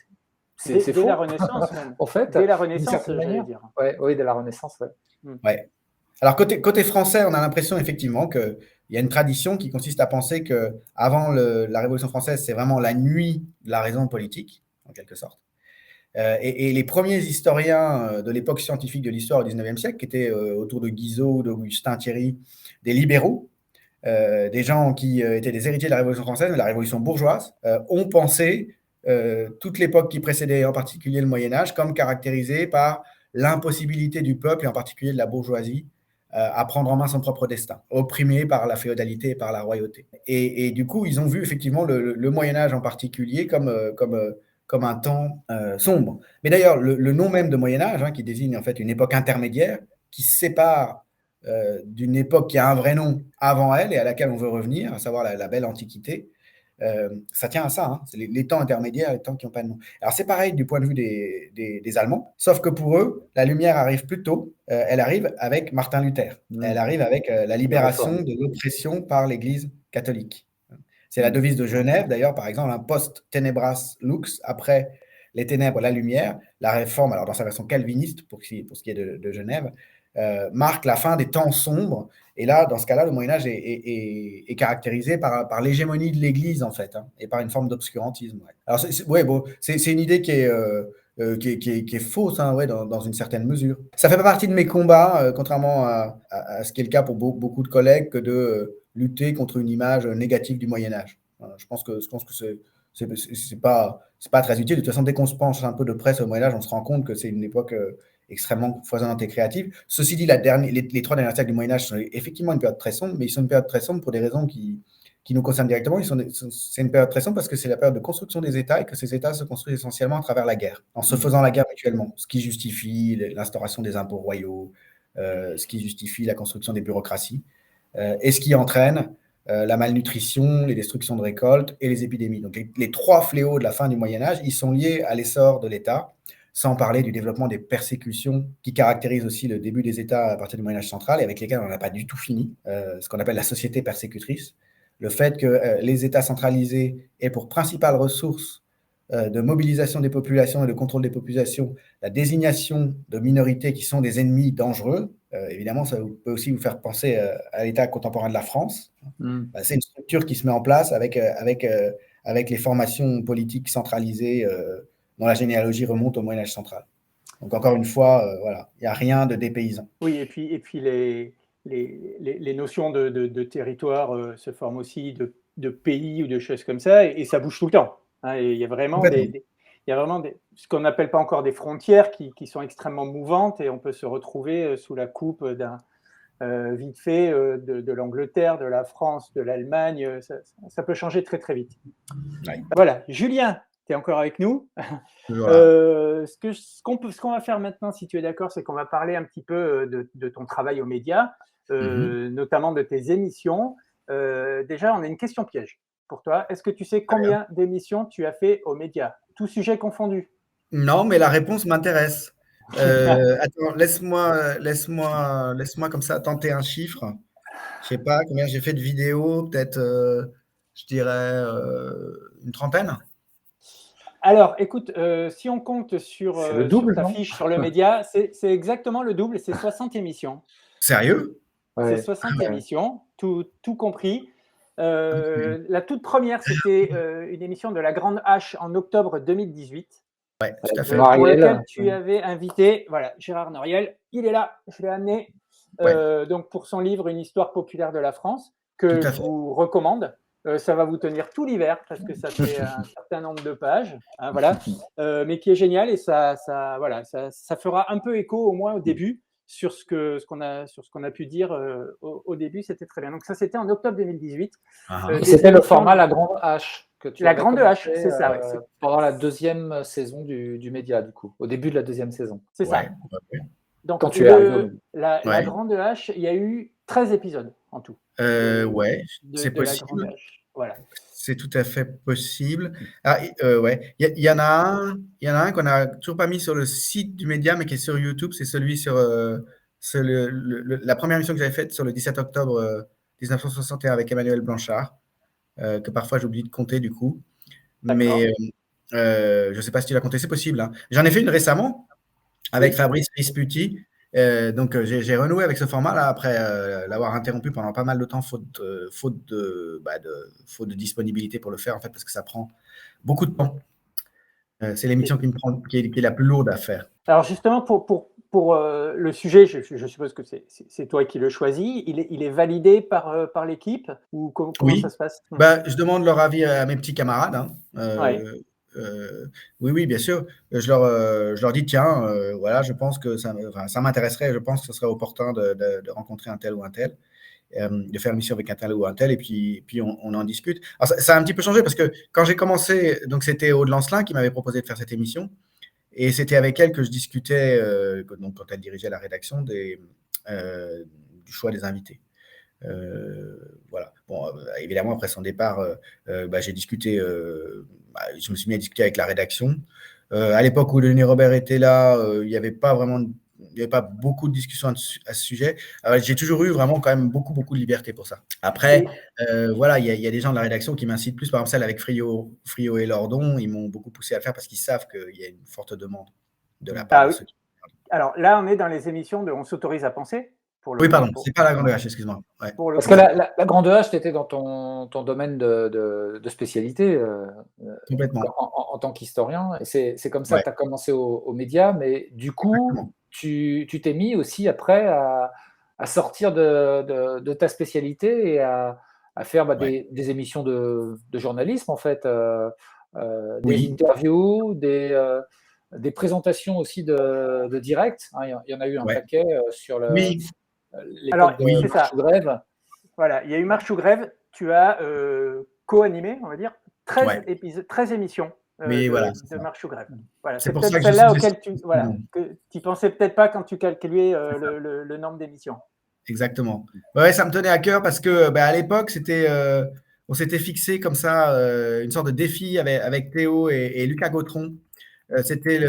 faux. Dès la Renaissance, même. En fait, dès la Renaissance, j'allais dire. Oui, dès la Renaissance, ouais. Alors, côté français, on a l'impression effectivement qu'il y a une tradition qui consiste à penser qu'avant la Révolution française, c'est vraiment la nuit de la raison politique, en quelque sorte. Et les premiers historiens de l'époque scientifique de l'histoire au XIXe siècle, qui étaient autour de Guizot, d'Augustin Thierry, des libéraux, des gens qui étaient des héritiers de la Révolution française, de la Révolution bourgeoise, ont pensé toute l'époque qui précédait, en particulier le Moyen-Âge, comme caractérisée par l'impossibilité du peuple, et en particulier de la bourgeoisie, à prendre en main son propre destin, opprimé par la féodalité et par la royauté. Et du coup, ils ont vu effectivement le Moyen-Âge en particulier comme un temps sombre. Mais d'ailleurs, le nom même de Moyen-Âge, qui désigne en fait une époque intermédiaire, qui se sépare d'une époque qui a un vrai nom avant elle et à laquelle on veut revenir, à savoir la belle Antiquité, ça tient à ça, c'est les temps intermédiaires, les temps qui n'ont pas de nom. Alors c'est pareil du point de vue des Allemands, sauf que pour eux, la lumière arrive plus tôt, elle arrive avec Martin Luther, elle arrive avec la libération de l'oppression par l'Église catholique. C'est la devise de Genève, d'ailleurs, par exemple, un post tenebras lux, après les ténèbres, la lumière, la réforme, alors dans sa version calviniste, pour ce qui est de Genève, marque la fin des temps sombres. Et là, dans ce cas-là, le Moyen-Âge est caractérisé par l'hégémonie de l'Église, en fait, et par une forme d'obscurantisme. Ouais. Alors, c'est une idée qui est fausse, dans une certaine mesure. Ça fait pas partie de mes combats, contrairement à ce qui est le cas pour beaucoup de collègues, que de lutter contre une image négative du Moyen-Âge. Je pense que c'est pas très utile. De toute façon, dès qu'on se penche un peu de près sur le Moyen-Âge, on se rend compte que c'est une époque extrêmement foisonnante et créative. Ceci dit, les 3 derniers siècles du Moyen-Âge sont effectivement une période très sombre, mais ils sont une période très sombre pour des raisons qui nous concernent directement. C'est une période très sombre parce que c'est la période de construction des États et que ces États se construisent essentiellement à travers la guerre, en se faisant la guerre mutuellement, ce qui justifie l'instauration des impôts royaux, ce qui justifie la construction des bureaucraties, et ce qui entraîne la malnutrition, les destructions de récoltes et les épidémies. Donc les 3 fléaux de la fin du Moyen-Âge, ils sont liés à l'essor de l'État, sans parler du développement des persécutions qui caractérisent aussi le début des États à partir du Moyen-Âge central et avec lesquels on n'a pas du tout fini, ce qu'on appelle la société persécutrice. Le fait que les États centralisés aient pour principale ressource de mobilisation des populations et de contrôle des populations la désignation de minorités qui sont des ennemis dangereux. Évidemment, ça peut aussi vous faire penser à l'État contemporain de la France. C'est une structure qui se met en place avec les formations politiques centralisées dont la généalogie remonte au Moyen-Âge central. Donc encore une fois, voilà, il n'y a rien de dépaysant. Oui, et puis les notions de territoire se forment aussi de pays ou de choses comme ça, et ça bouge tout le temps. Et il y a vraiment ce qu'on n'appelle pas encore des frontières qui sont extrêmement mouvantes, et on peut se retrouver sous la coupe d'un vite fait de l'Angleterre, de la France, de l'Allemagne. Ça peut changer très très vite. Ouais. Voilà, Julien, tu es encore avec nous. Voilà. Ce qu'on va faire maintenant, si tu es d'accord, c'est qu'on va parler un petit peu de ton travail aux médias, notamment de tes émissions. Déjà, on a une question piège pour toi. Est-ce que tu sais combien d'émissions tu as fait aux médias, tous sujets confondus? Non, mais la réponse m'intéresse. Attends, laisse-moi comme ça tenter un chiffre. Je sais pas combien j'ai fait de vidéos, peut-être, je dirais une 30aine. Alors, écoute, si on compte sur ta non fiche sur le média, c'est exactement le double, c'est 60 émissions. Sérieux? C'est 60 émissions, tout compris. La toute première, c'était une émission de La Grande Hache en octobre 2018. Ouais, tout à fait. Pour lequel tu avais invité Gérard Noriel. Il est là, je l'ai amené. Donc pour son livre Une histoire populaire de la France, que je vous recommande. Ça va vous tenir tout l'hiver parce que ça fait un certain nombre de pages, voilà, mais qui est génial, et ça fera un peu écho au moins au début sur ce qu'on a pu dire au début. C'était très bien. Donc ça, c'était en octobre 2018. C'était le format La Grande Hache. La Grande Hache, c'est ça. Pendant la 2e saison du média, du coup, au début de la 2e saison. C'est ça. Donc, quand tu es arrivé la Grande Hache, il y en a eu 13 épisodes en tout. C'est possible. Voilà. C'est tout à fait possible. Il y en a un qu'on n'a toujours pas mis sur le site du média, mais qui est sur YouTube. C'est celui sur la première émission que j'avais faite sur le 17 octobre 1961 avec Emmanuel Blanchard, que parfois j'oublie de compter du coup. Mais je ne sais pas si tu l'as compté, c'est possible. Hein. J'en ai fait une récemment avec Fabrice Risputi. Donc j'ai renoué avec ce format-là après l'avoir interrompu pendant pas mal de temps, faute de disponibilité pour le faire, en fait, parce que ça prend beaucoup de temps. C'est l'émission qui est la plus lourde à faire. Alors justement, pour le sujet, je suppose que c'est toi qui le choisis. Il est validé par l'équipe, ou comment ça se passe? Je demande leur avis à mes petits camarades. Oui, bien sûr. Je leur dis, tiens, voilà, je pense que ça m'intéresserait, je pense que ce serait opportun de rencontrer un tel ou un tel, de faire une mission avec un tel ou un tel, et puis on en discute. Alors, ça a un petit peu changé parce que quand j'ai commencé, donc c'était Aude Lancelin qui m'avait proposé de faire cette émission, et c'était avec elle que je discutais, donc quand elle dirigeait la rédaction, du choix des invités. Voilà. Bon, évidemment, après son départ, j'ai discuté, je me suis mis à discuter avec la rédaction. À l'époque où Denis Robert était là, il n'y avait pas vraiment, il n'y avait pas beaucoup de discussions à ce sujet. J'ai toujours eu vraiment quand même beaucoup de liberté pour ça. Après, voilà, il y a des gens de la rédaction qui m'incitent plus. Par exemple, celle avec Frio et Lordon, ils m'ont beaucoup poussé à le faire parce qu'ils savent qu'il y a une forte demande de la part de ceux qui... Alors là, on est dans les émissions de On s'autorise à penser. Oui, pardon, c'est pas la Grande Hache, excuse-moi. Ouais. Parce que la Grande Hache, tu étais dans ton domaine de spécialité Complètement. en tant qu'historien. Et c'est comme ça que tu as commencé aux médias. Mais du coup, tu t'es mis aussi après à sortir de ta spécialité et à faire des émissions de journalisme, en fait, des interviews, des présentations aussi de direct. Hein, il y en a eu un paquet sur l'époque de Marche ou Grève. Voilà, il y a eu Marche ou Grève. Tu as co-animé, on va dire, 13 émissions de Marche ou Grève. Voilà, c'est peut-être celle-là auquel tu pensais peut-être pas quand tu calculais le nombre d'émissions. Exactement. Ouais, ça me tenait à cœur parce que à l'époque, on s'était fixé comme ça une sorte de défi avec Théo et Lucas Gautron. C'était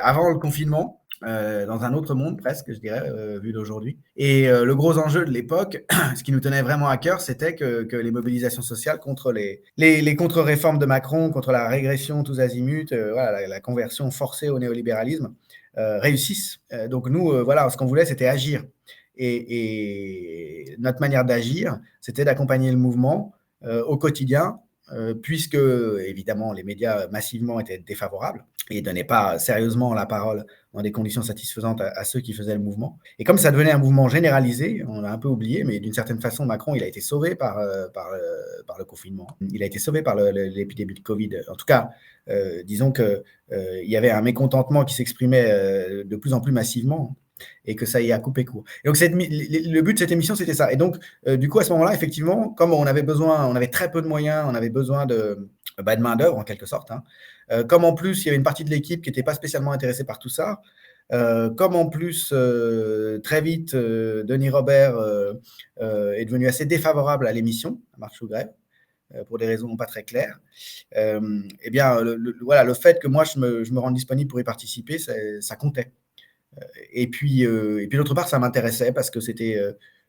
avant le confinement. Dans un autre monde presque, je dirais, vu d'aujourd'hui. Et le gros enjeu de l'époque, ce qui nous tenait vraiment à cœur, c'était que les mobilisations sociales contre les contre-réformes de Macron, contre la régression tous azimuts, voilà, la conversion forcée au néolibéralisme, réussissent. Donc nous, voilà, ce qu'on voulait, c'était agir. Et notre manière d'agir, c'était d'accompagner le mouvement au quotidien, puisque, évidemment, les médias massivement étaient défavorables et ne donnaient pas sérieusement la parole dans des conditions satisfaisantes à ceux qui faisaient le mouvement. Et comme ça devenait un mouvement généralisé, on l'a un peu oublié, mais d'une certaine façon, Macron, il a été sauvé par le confinement. Il a été sauvé par l'épidémie de Covid. En tout cas, disons qu'il y avait un mécontentement qui s'exprimait de plus en plus massivement et que ça y a coupé court. Et donc, le but de cette émission, c'était ça. Et donc, du coup, à ce moment-là, effectivement, comme on avait très peu de moyens, on avait besoin de main-d'œuvre, en quelque sorte, hein. Comme en plus, il y avait une partie de l'équipe qui n'était pas spécialement intéressée par tout ça, comme en plus, très vite, Denis Robert est devenu assez défavorable à l'émission, à Marche ou Grève, pour des raisons pas très claires, eh bien, voilà, le fait que moi, je me rende disponible pour y participer, ça comptait. Et puis d'autre part, ça m'intéressait parce que c'était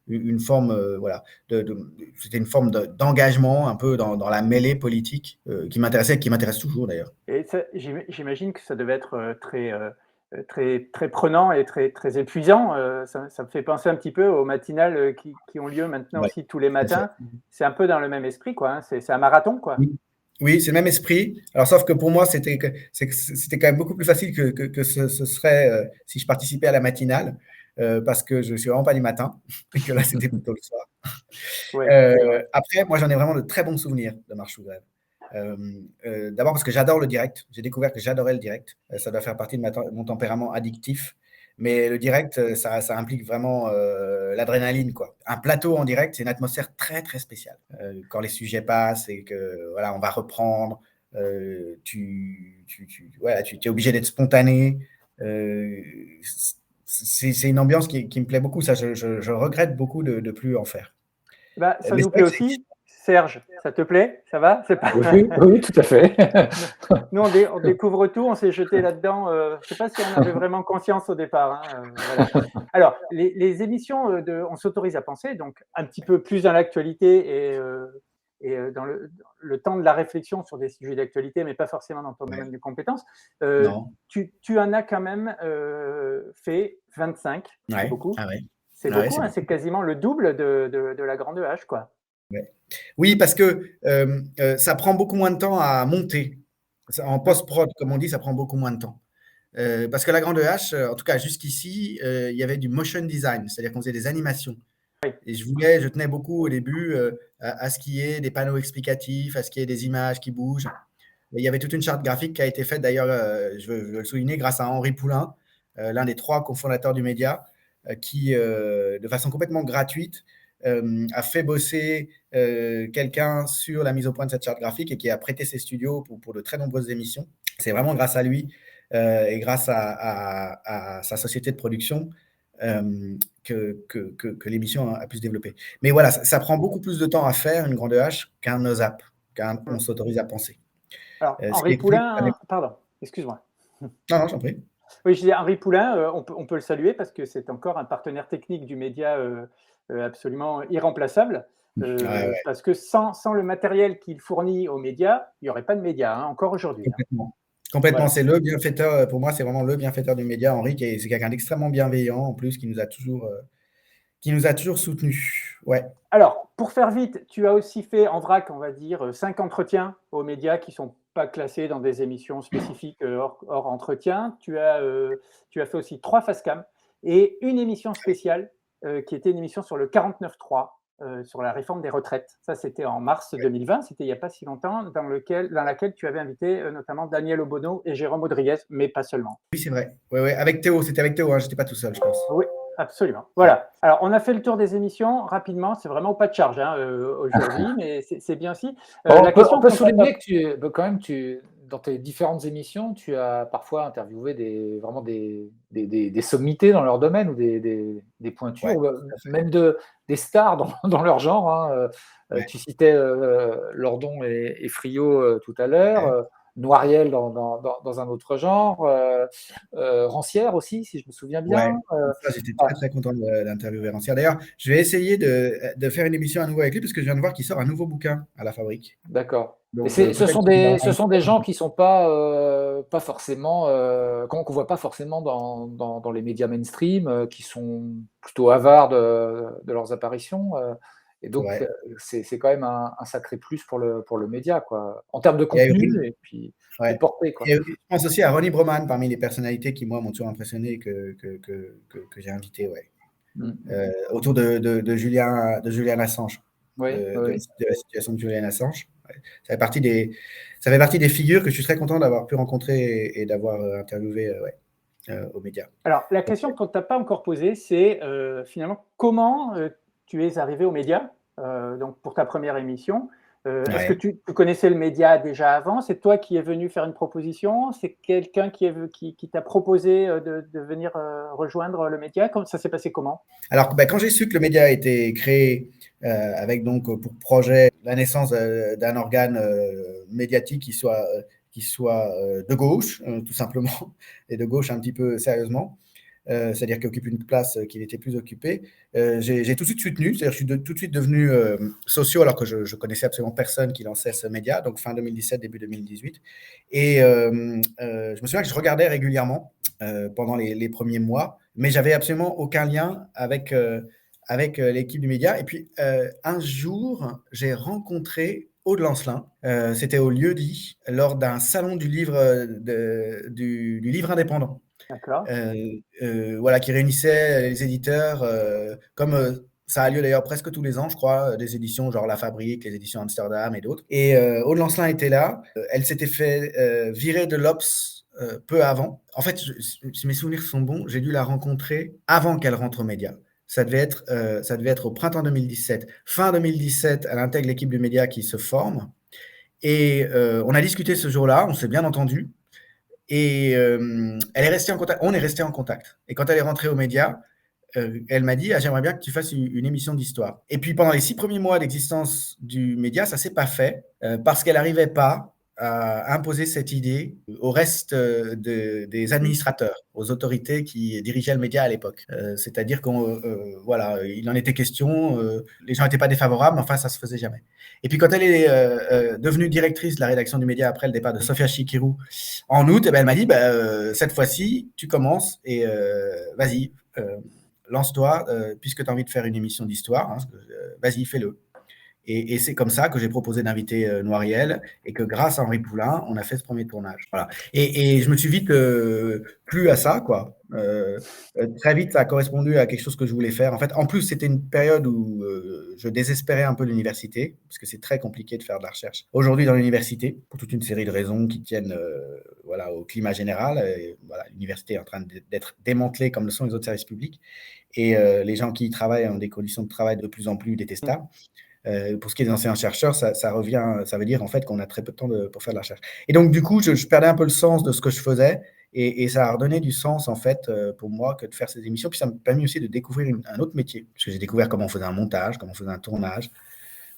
une forme, voilà, c'était une forme d'engagement un peu dans la mêlée politique qui m'intéressait et qui m'intéresse toujours d'ailleurs. Et j'imagine que ça devait être très prenant et très épuisant. Ça me fait penser un petit peu aux matinales qui ont lieu maintenant aussi tous les matins. C'est un peu dans le même esprit, quoi, hein. C'est un marathon, quoi. Oui, c'est le même esprit. Alors, sauf que pour moi, c'était quand même beaucoup plus facile que ce serait si je participais à la matinale, parce que je ne suis vraiment pas du matin, et que là, c'était plutôt le soir. Après, moi, j'en ai vraiment de très bons souvenirs de Marche ou Grève. D'abord parce que j'adore le direct. J'ai découvert que j'adorais le direct. Ça doit faire partie de mon tempérament addictif. Mais le direct, ça implique vraiment l'adrénaline, quoi. Un plateau en direct, c'est une atmosphère très, très spéciale. Quand les sujets passent et que, voilà, on va reprendre, tu es obligé d'être spontané. C'est une ambiance qui me plaît beaucoup. Ça, je regrette beaucoup de ne plus en faire. Ça nous plaît aussi. Serge, ça te plaît? Ça va? Oui, tout à fait. Nous, on découvre tout, on s'est jeté là-dedans. Je ne sais pas si on avait vraiment conscience au départ, hein, voilà. Alors, les émissions On s'autorise à penser, donc un petit peu plus dans l'actualité et dans le temps de la réflexion sur des sujets d'actualité, mais pas forcément dans ton domaine de compétences. Tu en as quand même fait 25. C'est beaucoup. C'est beaucoup, hein, c'est quasiment le double de la Grande Hache, quoi. Oui, parce que ça prend beaucoup moins de temps à monter. En post-prod, comme on dit, ça prend beaucoup moins de temps. Parce que la Grande Hache, en tout cas jusqu'ici, il y avait du motion design, c'est-à-dire qu'on faisait des animations. Et je tenais beaucoup au début à ce qu'il y ait des panneaux explicatifs, à ce qu'il y ait des images qui bougent. il y avait toute une charte graphique qui a été faite, d'ailleurs, je veux le souligner, grâce à Henri Poulain, l'un des 3 cofondateurs du média, qui, de façon complètement gratuite, a fait bosser quelqu'un sur la mise au point de cette charte graphique et qui a prêté ses studios pour de très nombreuses émissions. C'est vraiment grâce à lui et grâce à sa société de production que l'émission a pu se développer. Mais voilà, ça prend beaucoup plus de temps à faire, une grande hache, qu'un OSAP, on s'autorise à penser. Alors, Ce qui Henri est prévu Poulain, pardon, excuse-moi. Non, j'en prie. Oui, je dis Henri Poulain, on peut le saluer parce que c'est encore un partenaire technique du média absolument irremplaçable. Ouais. Parce que sans le matériel qu'il fournit aux médias, il n'y aurait pas de médias, encore aujourd'hui. Complètement. Voilà. C'est le bienfaiteur, pour moi, c'est vraiment le bienfaiteur du média. Henri, c'est quelqu'un d'extrêmement bienveillant, en plus, qui nous a toujours soutenus. Ouais. Alors, pour faire vite, tu as aussi fait en vrac, on va dire, 5 entretiens aux médias qui ne sont pas classés dans des émissions spécifiques hors entretien. Tu as fait aussi 3 face-cam et une émission spéciale qui était une émission sur le 49.3, sur la réforme des retraites. Ça, c'était en mars 2020, c'était il n'y a pas si longtemps, dans laquelle tu avais invité notamment Daniel Obono et Jérôme Rodriguez, mais pas seulement. Oui, c'est vrai. Ouais. Avec Théo, c'était avec Théo, hein, je n'étais pas tout seul, je pense. Oui, absolument. Voilà. Alors, on a fait le tour des émissions rapidement. C'est vraiment pas de charge aujourd'hui, mais c'est bien aussi. On peut souligner que quand même, dans tes différentes émissions, tu as parfois interviewé vraiment des sommités dans leur domaine ou des pointures, Ouais, même des stars dans leur genre. Hein. Ouais. Tu citais Lordon et Friot tout à l'heure. Ouais. Noiriel dans un autre genre, Rancière aussi, si je me souviens bien. Ça, j'étais très très content d'interviewer Rancière. D'ailleurs, je vais essayer de faire une émission à nouveau avec lui parce que je viens de voir qu'il sort un nouveau bouquin à la Fabrique. D'accord. Donc, Ce sont des gens qui sont pas forcément, qu'on voit pas forcément dans les médias mainstream, qui sont plutôt avares de leurs apparitions. Et donc, Ouais. c'est quand même un sacré plus pour le média, quoi, en termes de Il y a eu- contenu et puis de ouais. portée, quoi. Et je pense aussi à Ronnie Broman parmi les personnalités qui, moi, m'ont toujours impressionné que j'ai invité, ouais. Autour de Julian Assange, Oui, oui. de la situation de Julian Assange. Ouais. Ça fait partie des figures que je suis très content d'avoir pu rencontrer et d'avoir interviewé aux médias. Alors, la question qu'on ne t'a pas encore posée, c'est finalement comment tu es arrivé aux médias, donc pour ta première émission. Est-ce que Ouais. tu connaissais le média déjà avant? C'est toi qui es venu faire une proposition? C'est quelqu'un qui t'a proposé de venir rejoindre le média? Ça s'est passé comment? Alors, quand j'ai su que le média a été créé avec donc pour projet la naissance d'un organe médiatique qui soit de gauche, tout simplement, et de gauche un petit peu sérieusement, c'est-à-dire qui occupe une place qui n'était plus occupée, j'ai tout de suite soutenu, c'est-à-dire je suis tout de suite devenu socio alors que je connaissais absolument personne qui lançait ce média, donc fin 2017, début 2018. Et je me souviens que je regardais régulièrement pendant les premiers mois, mais j'avais absolument aucun lien avec l'équipe du média. Et puis un jour, j'ai rencontré Aude Lancelin. C'était au lieu-dit lors d'un salon du livre du livre indépendant. D'accord. Voilà, qui réunissait les éditeurs, comme ça a lieu d'ailleurs presque tous les ans, je crois, des éditions genre La Fabrique, les éditions Amsterdam et d'autres. Et Aude Lancelin était là. Elle s'était fait virer de l'Obs peu avant. En fait, si mes souvenirs sont bons, j'ai dû la rencontrer avant qu'elle rentre aux médias. Ça devait être au printemps 2017. Fin 2017, elle intègre l'équipe du média qui se forme. Et on a discuté ce jour-là, on s'est bien entendu. Et elle est restée en contact. On est resté en contact. Et quand elle est rentrée aux médias, elle m'a dit j'aimerais bien que tu fasses une émission d'histoire. Et puis pendant les 6 premiers mois d'existence du média, ça s'est pas fait parce qu'elle n'arrivait pas à imposer cette idée au reste des administrateurs, aux autorités qui dirigeaient le média à l'époque. C'est-à-dire voilà, il en était question, les gens n'étaient pas défavorables, mais enfin ça se faisait jamais. Et puis quand elle est devenue directrice de la rédaction du média après le départ de Sofia Chikirou en août, elle m'a dit cette fois-ci tu commences et vas-y. Lance-toi, puisque tu as envie de faire une émission d'histoire, hein, vas-y, fais-le. Et c'est comme ça que j'ai proposé d'inviter Noiriel et que grâce à Henri Poulain, on a fait ce premier tournage. Voilà. Et je me suis vite plu à ça, quoi. Très vite, ça a correspondu à quelque chose que je voulais faire. En fait, en plus, c'était une période où je désespérais un peu de l'université, parce que c'est très compliqué de faire de la recherche aujourd'hui dans l'université, pour toute une série de raisons qui tiennent voilà, au climat général. Voilà, l'université est en train d'être démantelée comme le sont les autres services publics. Et les gens qui y travaillent ont des conditions de travail de plus en plus détestables. Pour ce qui est des enseignants-chercheurs, ça veut dire en fait qu'on a très peu de temps pour faire de la recherche. Et donc, du coup, je perdais un peu le sens de ce que je faisais. Et ça a redonné du sens, en fait, pour moi, que de faire ces émissions. Puis ça m'a permis aussi de découvrir un autre métier. Parce que j'ai découvert comment on faisait un montage, comment on faisait un tournage,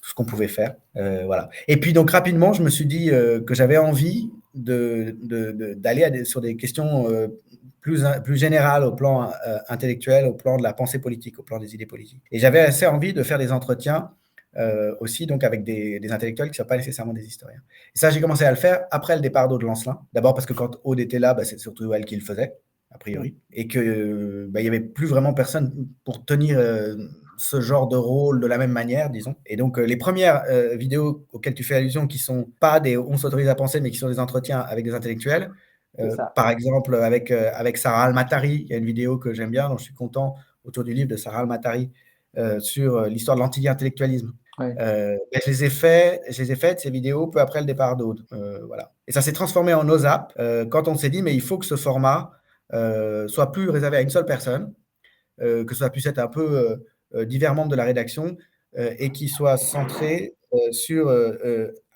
tout ce qu'on pouvait faire. Voilà. Et puis, donc, rapidement, je me suis dit que j'avais envie d'aller sur des questions plus générales au plan intellectuel, au plan de la pensée politique, au plan des idées politiques. Et j'avais assez envie de faire des entretiens aussi donc avec des intellectuels qui ne sont pas nécessairement des historiens. Et ça, j'ai commencé à le faire après le départ d'Aude Lancelin. D'abord parce que quand Aude était là, c'est surtout elle qui le faisait, a priori, et qu'il n'y avait plus vraiment personne pour tenir ce genre de rôle de la même manière, disons. Et donc, les premières vidéos auxquelles tu fais allusion, qui ne sont pas des On s'autorise à penser, mais qui sont des entretiens avec des intellectuels, par exemple avec Sarah Al-Matari, il y a une vidéo que j'aime bien, dont je suis content, autour du livre de Sarah Al-Matari, sur l'histoire de l'anti-intellectualisme. Ouais. Je les ai faites, ces vidéos, peu après le départ d'Aude. Voilà. Et ça s'est transformé en OSAP quand on s'est dit, mais il faut que ce format soit plus réservé à une seule personne, que ça puisse être un peu divers membres de la rédaction et qui soit centré sur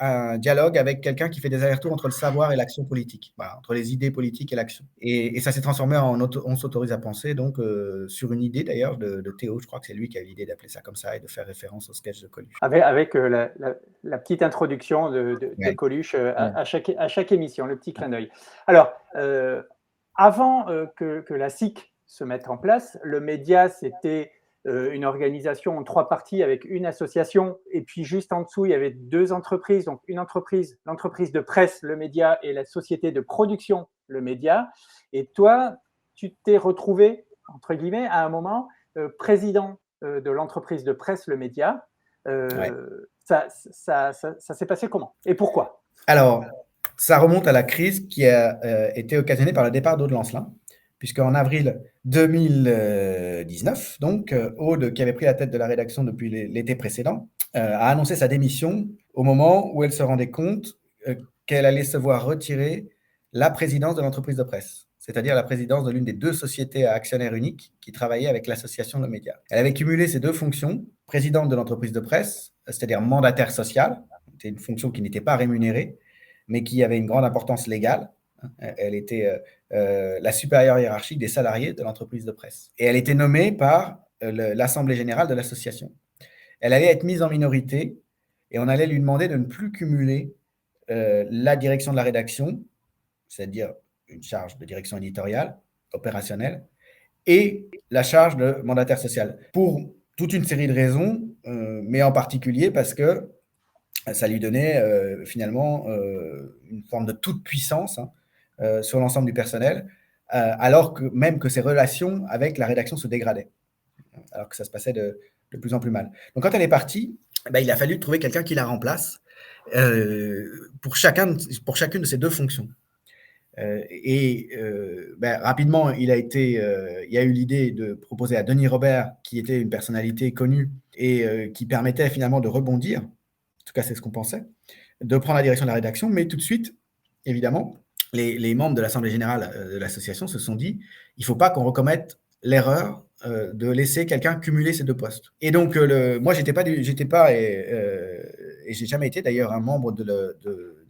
un dialogue avec quelqu'un qui fait des allers-retours entre le savoir et l'action politique, voilà, entre les idées politiques et l'action. Et ça s'est transformé en On s'autorise à penser, donc sur une idée d'ailleurs de Théo, je crois que c'est lui qui a eu l'idée d'appeler ça comme ça et de faire référence au sketch de Coluche. Avec la petite introduction de Ouais. Coluche à chaque émission, le petit clin d'œil. Alors, avant que la SIC se mette en place, le média, c'était une organisation en 3 parties avec une association, et puis juste en dessous, il y avait 2 entreprises, donc une entreprise, l'entreprise de presse, le média, et la société de production, le média. Et toi, tu t'es retrouvé, entre guillemets, à un moment, président de l'entreprise de presse, le média. Ouais. Ça s'est passé comment et pourquoi? Alors, ça remonte à la crise qui a été occasionnée par le départ d'Aude Lancelin, puisqu'en avril 2019, donc, Aude, qui avait pris la tête de la rédaction depuis l'été précédent, a annoncé sa démission au moment où elle se rendait compte qu'elle allait se voir retirer la présidence de l'entreprise de presse, c'est-à-dire la présidence de l'une des 2 sociétés à actionnaire unique qui travaillaient avec l'association de médias. Elle avait cumulé ces 2 fonctions, présidente de l'entreprise de presse, c'est-à-dire mandataire social, c'était une fonction qui n'était pas rémunérée, mais qui avait une grande importance légale. Elle était la supérieure hiérarchique des salariés de l'entreprise de presse. Et elle était nommée par l'Assemblée générale de l'association. Elle allait être mise en minorité et on allait lui demander de ne plus cumuler la direction de la rédaction, c'est-à-dire une charge de direction éditoriale, opérationnelle, et la charge de mandataire social. Pour toute une série de raisons, mais en particulier parce que ça lui donnait finalement une forme de toute puissance sur l'ensemble du personnel, alors que même que ses relations avec la rédaction se dégradaient, alors que ça se passait de plus en plus mal. Donc quand elle est partie, il a fallu trouver quelqu'un qui la remplace pour chacune de ces 2 fonctions. Rapidement, il y a eu l'idée de proposer à Denis Robert, qui était une personnalité connue et qui permettait finalement de rebondir, en tout cas c'est ce qu'on pensait, de prendre la direction de la rédaction, mais tout de suite, évidemment, les membres de l'Assemblée générale de l'association se sont dit, il ne faut pas qu'on recommette l'erreur de laisser quelqu'un cumuler ces 2 postes. Et donc, moi, j'étais pas et j'ai jamais été d'ailleurs un membre de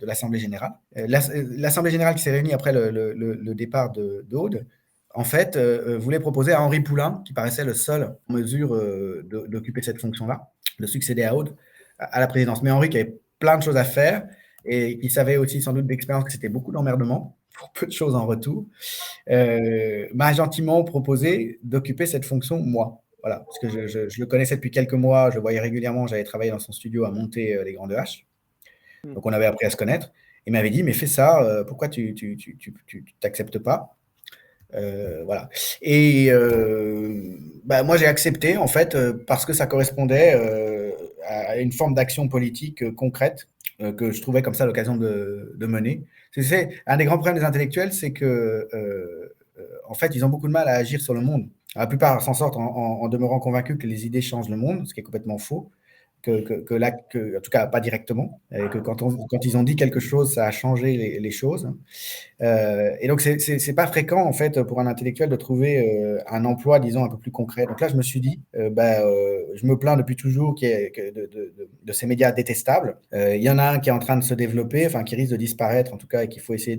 l'Assemblée générale. L'Assemblée générale qui s'est réunie après le départ d'Aude, en fait, voulait proposer à Henri Poulain, qui paraissait le seul en mesure d'occuper cette fonction-là, de succéder à Aude, à la présidence. Mais Henri qui avait plein de choses à faire et qui savait aussi sans doute d'expérience que c'était beaucoup d'emmerdement pour peu de choses en retour, m'a gentiment proposé d'occuper cette fonction moi. Voilà, parce que je le connaissais depuis quelques mois, je le voyais régulièrement, j'avais travaillé dans son studio à monter les Grandes Haches. Donc on avait appris à se connaître. Il m'avait dit, mais fais ça, pourquoi tu t'acceptes pas voilà. Et moi j'ai accepté en fait parce que ça correspondait à une forme d'action politique concrète que je trouvais comme ça l'occasion de mener. C'est un des grands problèmes des intellectuels, c'est que en fait, ils ont beaucoup de mal à agir sur le monde. La plupart s'en sortent en demeurant convaincus que les idées changent le monde, ce qui est complètement faux. En tout cas pas directement, et que quand ils ont dit quelque chose, ça a changé les choses. Et donc, c'est pas fréquent, en fait, pour un intellectuel de trouver un emploi, disons, un peu plus concret. Donc là, je me suis dit, je me plains depuis toujours de ces médias détestables. Il y en a un qui est en train de se développer, enfin, qui risque de disparaître, en tout cas, et qu'il faut essayer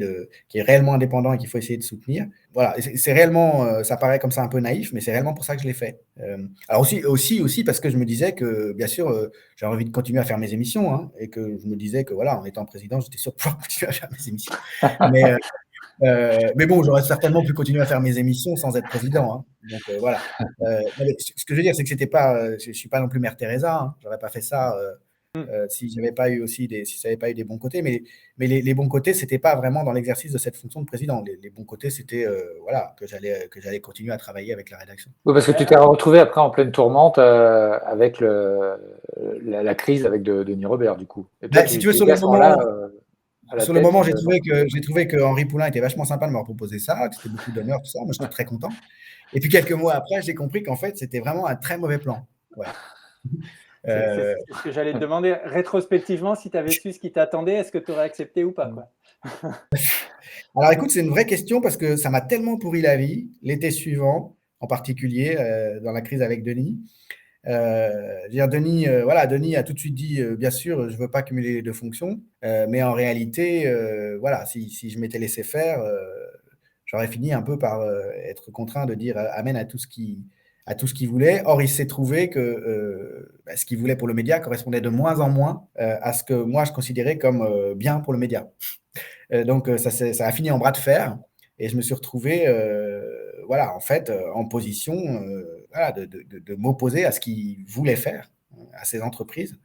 qui est réellement indépendant et qu'il faut essayer de soutenir. Voilà, c'est réellement, ça paraît comme ça un peu naïf, mais c'est réellement pour ça que je l'ai fait. Alors aussi parce que je me disais que, bien sûr, j'avais envie de continuer à faire mes émissions, hein, et que je me disais que, voilà, en étant président, j'étais sûr de pouvoir continuer à faire mes émissions. Mais bon, j'aurais certainement pu continuer à faire mes émissions sans être président, hein. Donc voilà. Ce que je veux dire, c'est que c'était pas, je suis pas non plus Mère Teresa, hein. J'aurais pas fait ça si j'avais pas eu si ça n'avait pas eu des bons côtés. Mais les bons côtés, c'était pas vraiment dans l'exercice de cette fonction de président. Les bons côtés, c'était voilà, que j'allais continuer à travailler avec la rédaction. Oui, parce que tu t'es retrouvé après en pleine tourmente avec la crise avec Denis Robert, du coup. Et toi, Si tu veux, sur le moment, j'ai trouvé que Henri Poulain était vachement sympa de m'avoir proposé ça, que c'était beaucoup d'honneur, tout ça. Moi, j'étais très content. Et puis, quelques mois après, j'ai compris qu'en fait, c'était vraiment un très mauvais plan. Ouais. C'est ce que j'allais te demander. Rétrospectivement, si tu avais su ce qui t'attendait, est-ce que tu aurais accepté ou pas, quoi? Alors, écoute, c'est une vraie question parce que ça m'a tellement pourri la vie, l'été suivant, en particulier, dans la crise avec Denis. Denis a tout de suite dit, bien sûr, je ne veux pas cumuler les deux fonctions, mais en réalité, voilà, si je m'étais laissé faire, j'aurais fini un peu par être contraint de dire amen à tout ce qu'il voulait. Or, il s'est trouvé que ce qu'il voulait pour le média correspondait de moins en moins à ce que moi je considérais comme bien pour le média. Donc, ça a fini en bras de fer, et je me suis retrouvé, voilà, en fait, en position voilà, de m'opposer à ce qu'il voulait faire, à ces entreprises.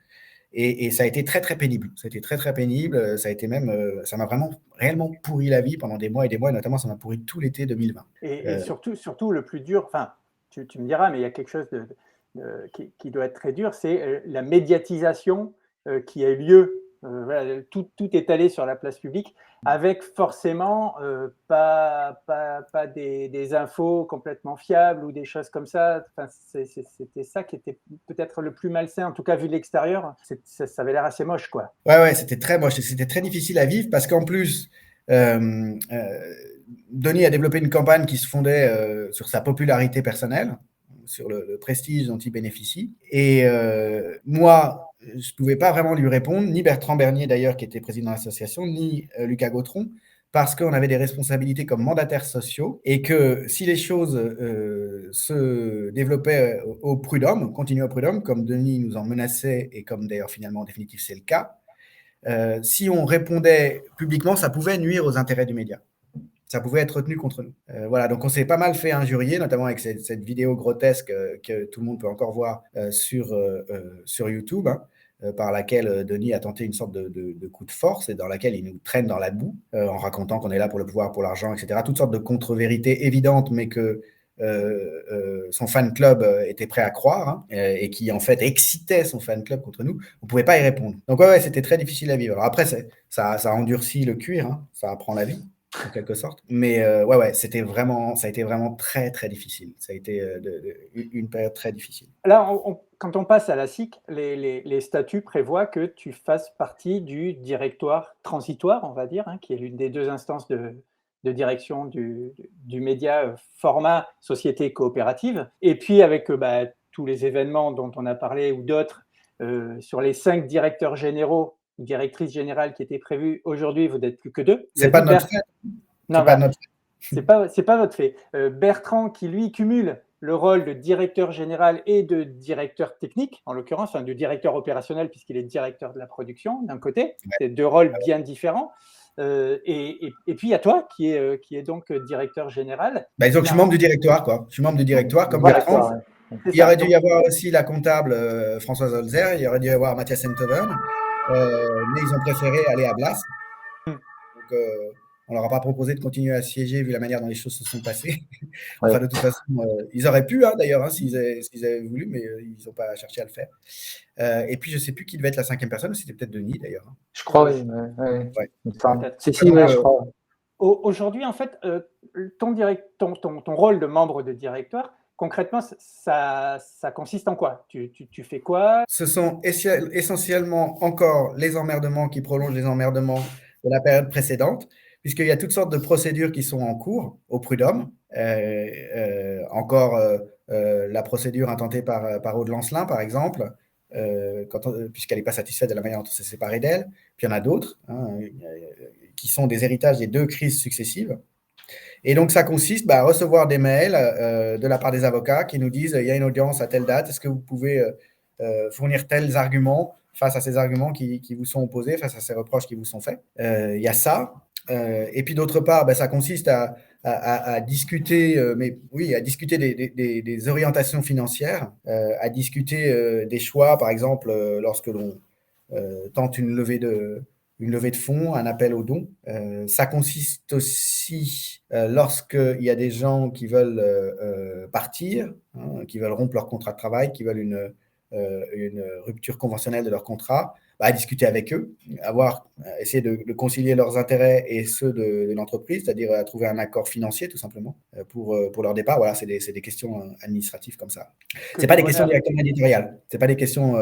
Et ça a été très, très pénible. Ça a été très, très pénible. Ça a été même, ça m'a vraiment réellement pourri la vie pendant des mois et des mois. Et notamment, ça m'a pourri tout l'été 2020. Et surtout, le plus dur, enfin, tu me diras, mais il y a quelque chose qui doit être très dur, c'est la médiatisation qui a eu lieu. Voilà, tout est allé sur la place publique, avec forcément pas des infos complètement fiables ou des choses comme ça. Enfin, c'était ça qui était peut-être le plus malsain, en tout cas vu de l'extérieur. Ça avait l'air assez moche, quoi. Ouais, c'était très moche. C'était très difficile à vivre parce qu'en plus, Denis a développé une campagne qui se fondait sur sa popularité personnelle, sur le prestige dont il bénéficie. Et moi, je ne pouvais pas vraiment lui répondre, ni Bertrand Bernier d'ailleurs, qui était président de l'association, ni Lucas Gautron, parce qu'on avait des responsabilités comme mandataires sociaux, et que si les choses se développaient au prud'homme, continuaient au prud'homme, comme Denis nous en menaçait, et comme d'ailleurs finalement en définitive c'est le cas, si on répondait publiquement, ça pouvait nuire aux intérêts du média. Ça pouvait être retenu contre nous. Voilà, donc on s'est pas mal fait injurier, notamment avec cette vidéo grotesque que tout le monde peut encore voir sur YouTube, hein, par laquelle Denis a tenté une sorte de coup de force et dans laquelle il nous traîne dans la boue en racontant qu'on est là pour le pouvoir, pour l'argent, etc. Toutes sortes de contre-vérités évidentes, mais que son fan club était prêt à croire, hein, et qui en fait excitait son fan club contre nous. On ne pouvait pas y répondre. Donc ouais, c'était très difficile à vivre. Alors après, ça a endurci le cuir, hein, ça apprend la vie, en quelque sorte. Mais ça a été vraiment très, très difficile. Ça a été une période très difficile. Là, quand on passe à la SIC, les statuts prévoient que tu fasses partie du directoire transitoire, on va dire, hein, qui est l'une des deux instances de direction du média format société coopérative. Et puis, avec tous les événements dont on a parlé ou d'autres, sur les 5 directeurs généraux, directrices générales qui étaient prévus, aujourd'hui, vous n'êtes plus que 2. C'est pas notre fait. Non, c'est pas votre fait. Bertrand, qui lui cumule le rôle de directeur général et de directeur technique, en l'occurrence, enfin, de directeur opérationnel, puisqu'il est directeur de la production, d'un côté. C'est 2 rôles bien différents. Et puis, il y a toi, qui est donc directeur général. Donc, je suis membre du directoire, quoi. Je suis membre du directoire, comme Bertrand. Il aurait dû y avoir aussi la comptable Françoise Holzer, il aurait dû y avoir Mathias Enthoven, mais ils ont préféré aller à Blas. Donc, On leur a pas proposé de continuer à siéger vu la manière dont les choses se sont passées. Ouais. Enfin, de toute façon, ils auraient pu, hein, d'ailleurs, hein, s'ils avaient voulu, mais ils n'ont pas cherché à le faire. Et puis, je ne sais plus qui devait être la 5e personne, c'était peut-être Denis, d'ailleurs, hein. Je crois, oui. Ouais. Ouais. Il me semble. Peut-être. Si, ouais, je crois. Aujourd'hui, en fait, ton rôle de membre de directoire, concrètement, ça consiste en quoi? Tu fais quoi? Ce sont essentiellement encore les emmerdements qui prolongent les emmerdements de la période précédente, puisqu'il y a toutes sortes de procédures qui sont en cours au prud'homme. Encore la procédure intentée par Aude Lancelin, par exemple, puisqu'elle n'est pas satisfaite de la manière dont on s'est séparé d'elle. Puis il y en a d'autres, hein, qui sont des héritages des 2 crises successives. Et donc, ça consiste à recevoir des mails de la part des avocats qui nous disent il y a une audience à telle date, est-ce que vous pouvez fournir tels arguments face à ces arguments qui vous sont opposés, face à ces reproches qui vous sont faits. Il y a ça. Et puis, d'autre part, ça consiste à discuter, à discuter des orientations financières, à discuter des choix, par exemple, lorsque l'on tente une levée de fonds, un appel aux dons. Ça consiste aussi lorsqu'il y a des gens qui veulent partir, hein, qui veulent rompre leur contrat de travail, qui veulent une rupture conventionnelle de leur contrat, à discuter avec eux, essayer de concilier leurs intérêts et ceux de l'entreprise, c'est-à-dire à trouver un accord financier tout simplement pour leur départ. Voilà, c'est des questions administratives comme ça. C'est pas des questions directement éditoriales. C'est pas des questions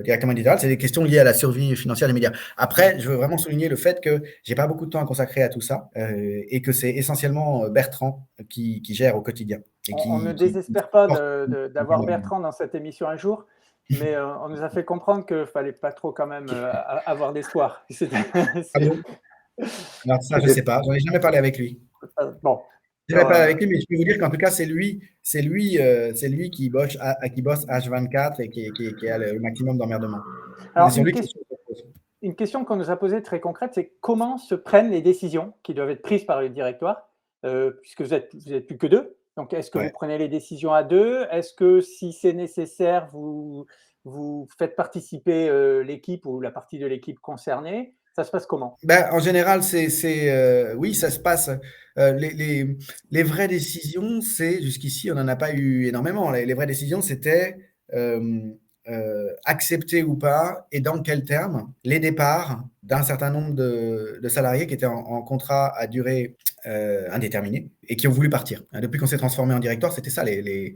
directement éditoriales, c'est des questions liées à la survie financière des médias. Après, je veux vraiment souligner le fait que j'ai pas beaucoup de temps à consacrer à tout ça et que c'est essentiellement Bertrand qui gère au quotidien. On ne désespère pas d'avoir Bertrand dans cette émission un jour, mais on nous a fait comprendre qu'il ne fallait pas trop quand même avoir d'espoir. Ah bon? Alors ça, je ne sais pas. J'en ai jamais parlé avec lui. Bon. Je n'ai pas parlé avec lui, mais je peux vous dire qu'en tout cas, c'est lui qui bosse H24 et qui a le maximum d'emmerdement. Alors, une question qu'on nous a posée très concrète, c'est comment se prennent les décisions qui doivent être prises par le directoire, puisque vous êtes plus que 2. Donc, est-ce que vous prenez les décisions à 2? Est-ce que, si c'est nécessaire, vous faites participer l'équipe ou la partie de l'équipe concernée? Ça se passe comment? En général, oui, ça se passe. Les vraies décisions, jusqu'ici, on n'en a pas eu énormément. Les vraies décisions, c'était accepter ou pas, et dans quels termes, les départs d'un certain nombre de salariés qui étaient en contrat à durée indéterminée et qui ont voulu partir. Depuis qu'on s'est transformé en directoire, c'était ça les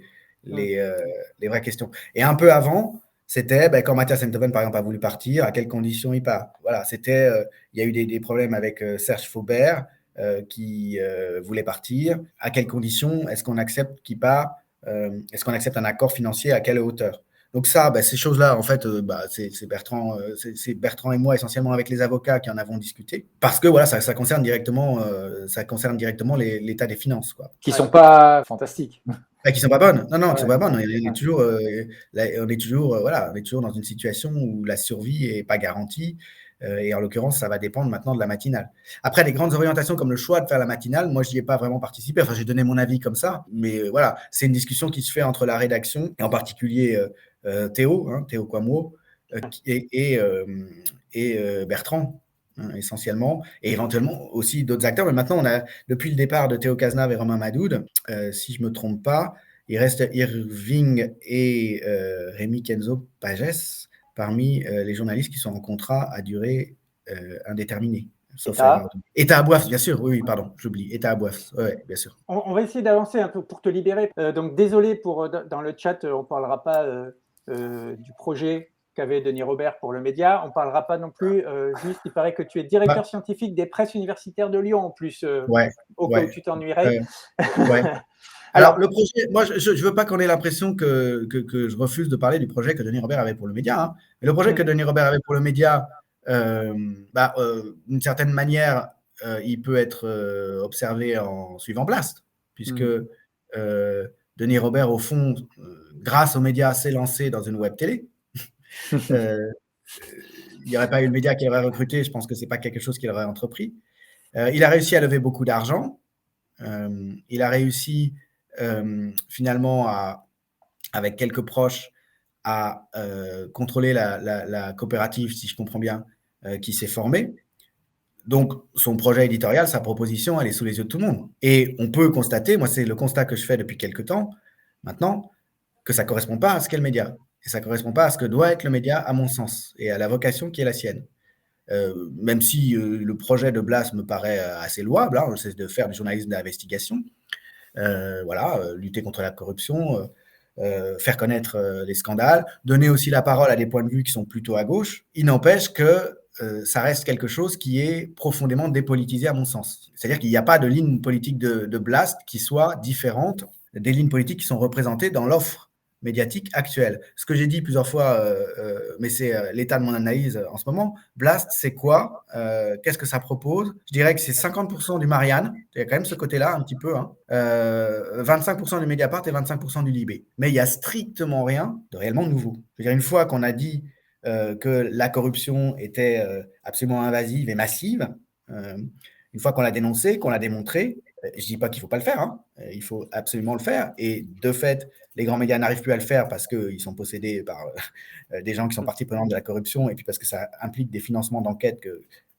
vraies questions. Et un peu avant, c'était quand Mathias Enthoven, par exemple, a voulu partir, à quelles conditions il part. Voilà, c'était, il y a eu des problèmes avec Serge Faubert qui voulait partir. À quelles conditions est-ce qu'on accepte qu'il part? Est-ce qu'on accepte un accord financier à quelle hauteur? Donc ça, ces choses-là, en fait, c'est Bertrand et moi essentiellement avec les avocats qui en avons discuté, parce que voilà, ça concerne directement l'état des finances, quoi. Qui sont pas fantastiques. Qui sont pas bonnes. Non, qui sont pas bonnes. On est toujours dans une situation où la survie est pas garantie. Et en l'occurrence, ça va dépendre maintenant de la matinale. Après, les grandes orientations comme le choix de faire la matinale, moi, je n'y ai pas vraiment participé. Enfin, j'ai donné mon avis comme ça. Mais voilà, c'est une discussion qui se fait entre la rédaction, et en particulier Théo Quamo, et Bertrand, essentiellement, et éventuellement aussi d'autres acteurs. Mais maintenant, depuis le départ de Théo Cazenave et Romain Madoud, si je ne me trompe pas, il reste Irving et Rémi Kenzo Pages parmi les journalistes qui sont en contrat à durée indéterminée. Sauf État à Boif, bien sûr. Oui, pardon, j'oublie. État à Boif, oui, bien sûr. On va essayer d'avancer un peu pour te libérer. Donc, désolé dans le chat, on ne parlera pas du projet qu'avait Denis Robert pour le média. On ne parlera pas non plus, juste, il paraît que tu es directeur scientifique des presses universitaires de Lyon en plus, au cas où tu t'ennuierais. Alors, le projet, moi, je ne veux pas qu'on ait l'impression que je refuse de parler du projet que Denis Robert avait pour le média. Hein. Mais le projet que Denis Robert avait pour le média, d'une certaine manière, il peut être observé en suivant Blast, puisque Denis Robert, au fond, grâce aux médias, s'est lancé dans une web télé. Il n'y aurait pas eu le média qu'il aurait recruté, je pense que ce n'est pas quelque chose qu'il aurait entrepris. Il a réussi à lever beaucoup d'argent. Il a réussi finalement, avec quelques proches, à contrôler la coopérative, si je comprends bien, qui s'est formée. Donc, son projet éditorial, sa proposition, elle est sous les yeux de tout le monde. Et on peut constater, moi, c'est le constat que je fais depuis quelques temps, maintenant, que ça ne correspond pas à ce qu'est le média. Et ça ne correspond pas à ce que doit être le média, à mon sens, et à la vocation qui est la sienne. Même si le projet de Blas me paraît assez louable, hein, c'est de faire du journalisme d'investigation, lutter contre la corruption, faire connaître les scandales, donner aussi la parole à des points de vue qui sont plutôt à gauche. Il n'empêche que ça reste quelque chose qui est profondément dépolitisé à mon sens. C'est-à-dire qu'il n'y a pas de ligne politique de Blast qui soit différente des lignes politiques qui sont représentées dans l'offre médiatique actuelle. Ce que j'ai dit plusieurs fois, mais c'est l'état de mon analyse en ce moment, Blast, c'est quoi? Qu'est-ce que ça propose? Je dirais que c'est 50% du Marianne, il y a quand même ce côté-là un petit peu, 25% du Mediapart et 25% du Libé. Mais il n'y a strictement rien de réellement nouveau. Je veux dire, une fois qu'on a dit que la corruption était absolument invasive et massive, une fois qu'on l'a dénoncé, qu'on l'a démontré, je ne dis pas qu'il ne faut pas le faire, il faut absolument le faire. Et de fait, les grands médias n'arrivent plus à le faire parce qu'ils sont possédés par des gens qui sont partie prenante de la corruption et puis parce que ça implique des financements d'enquête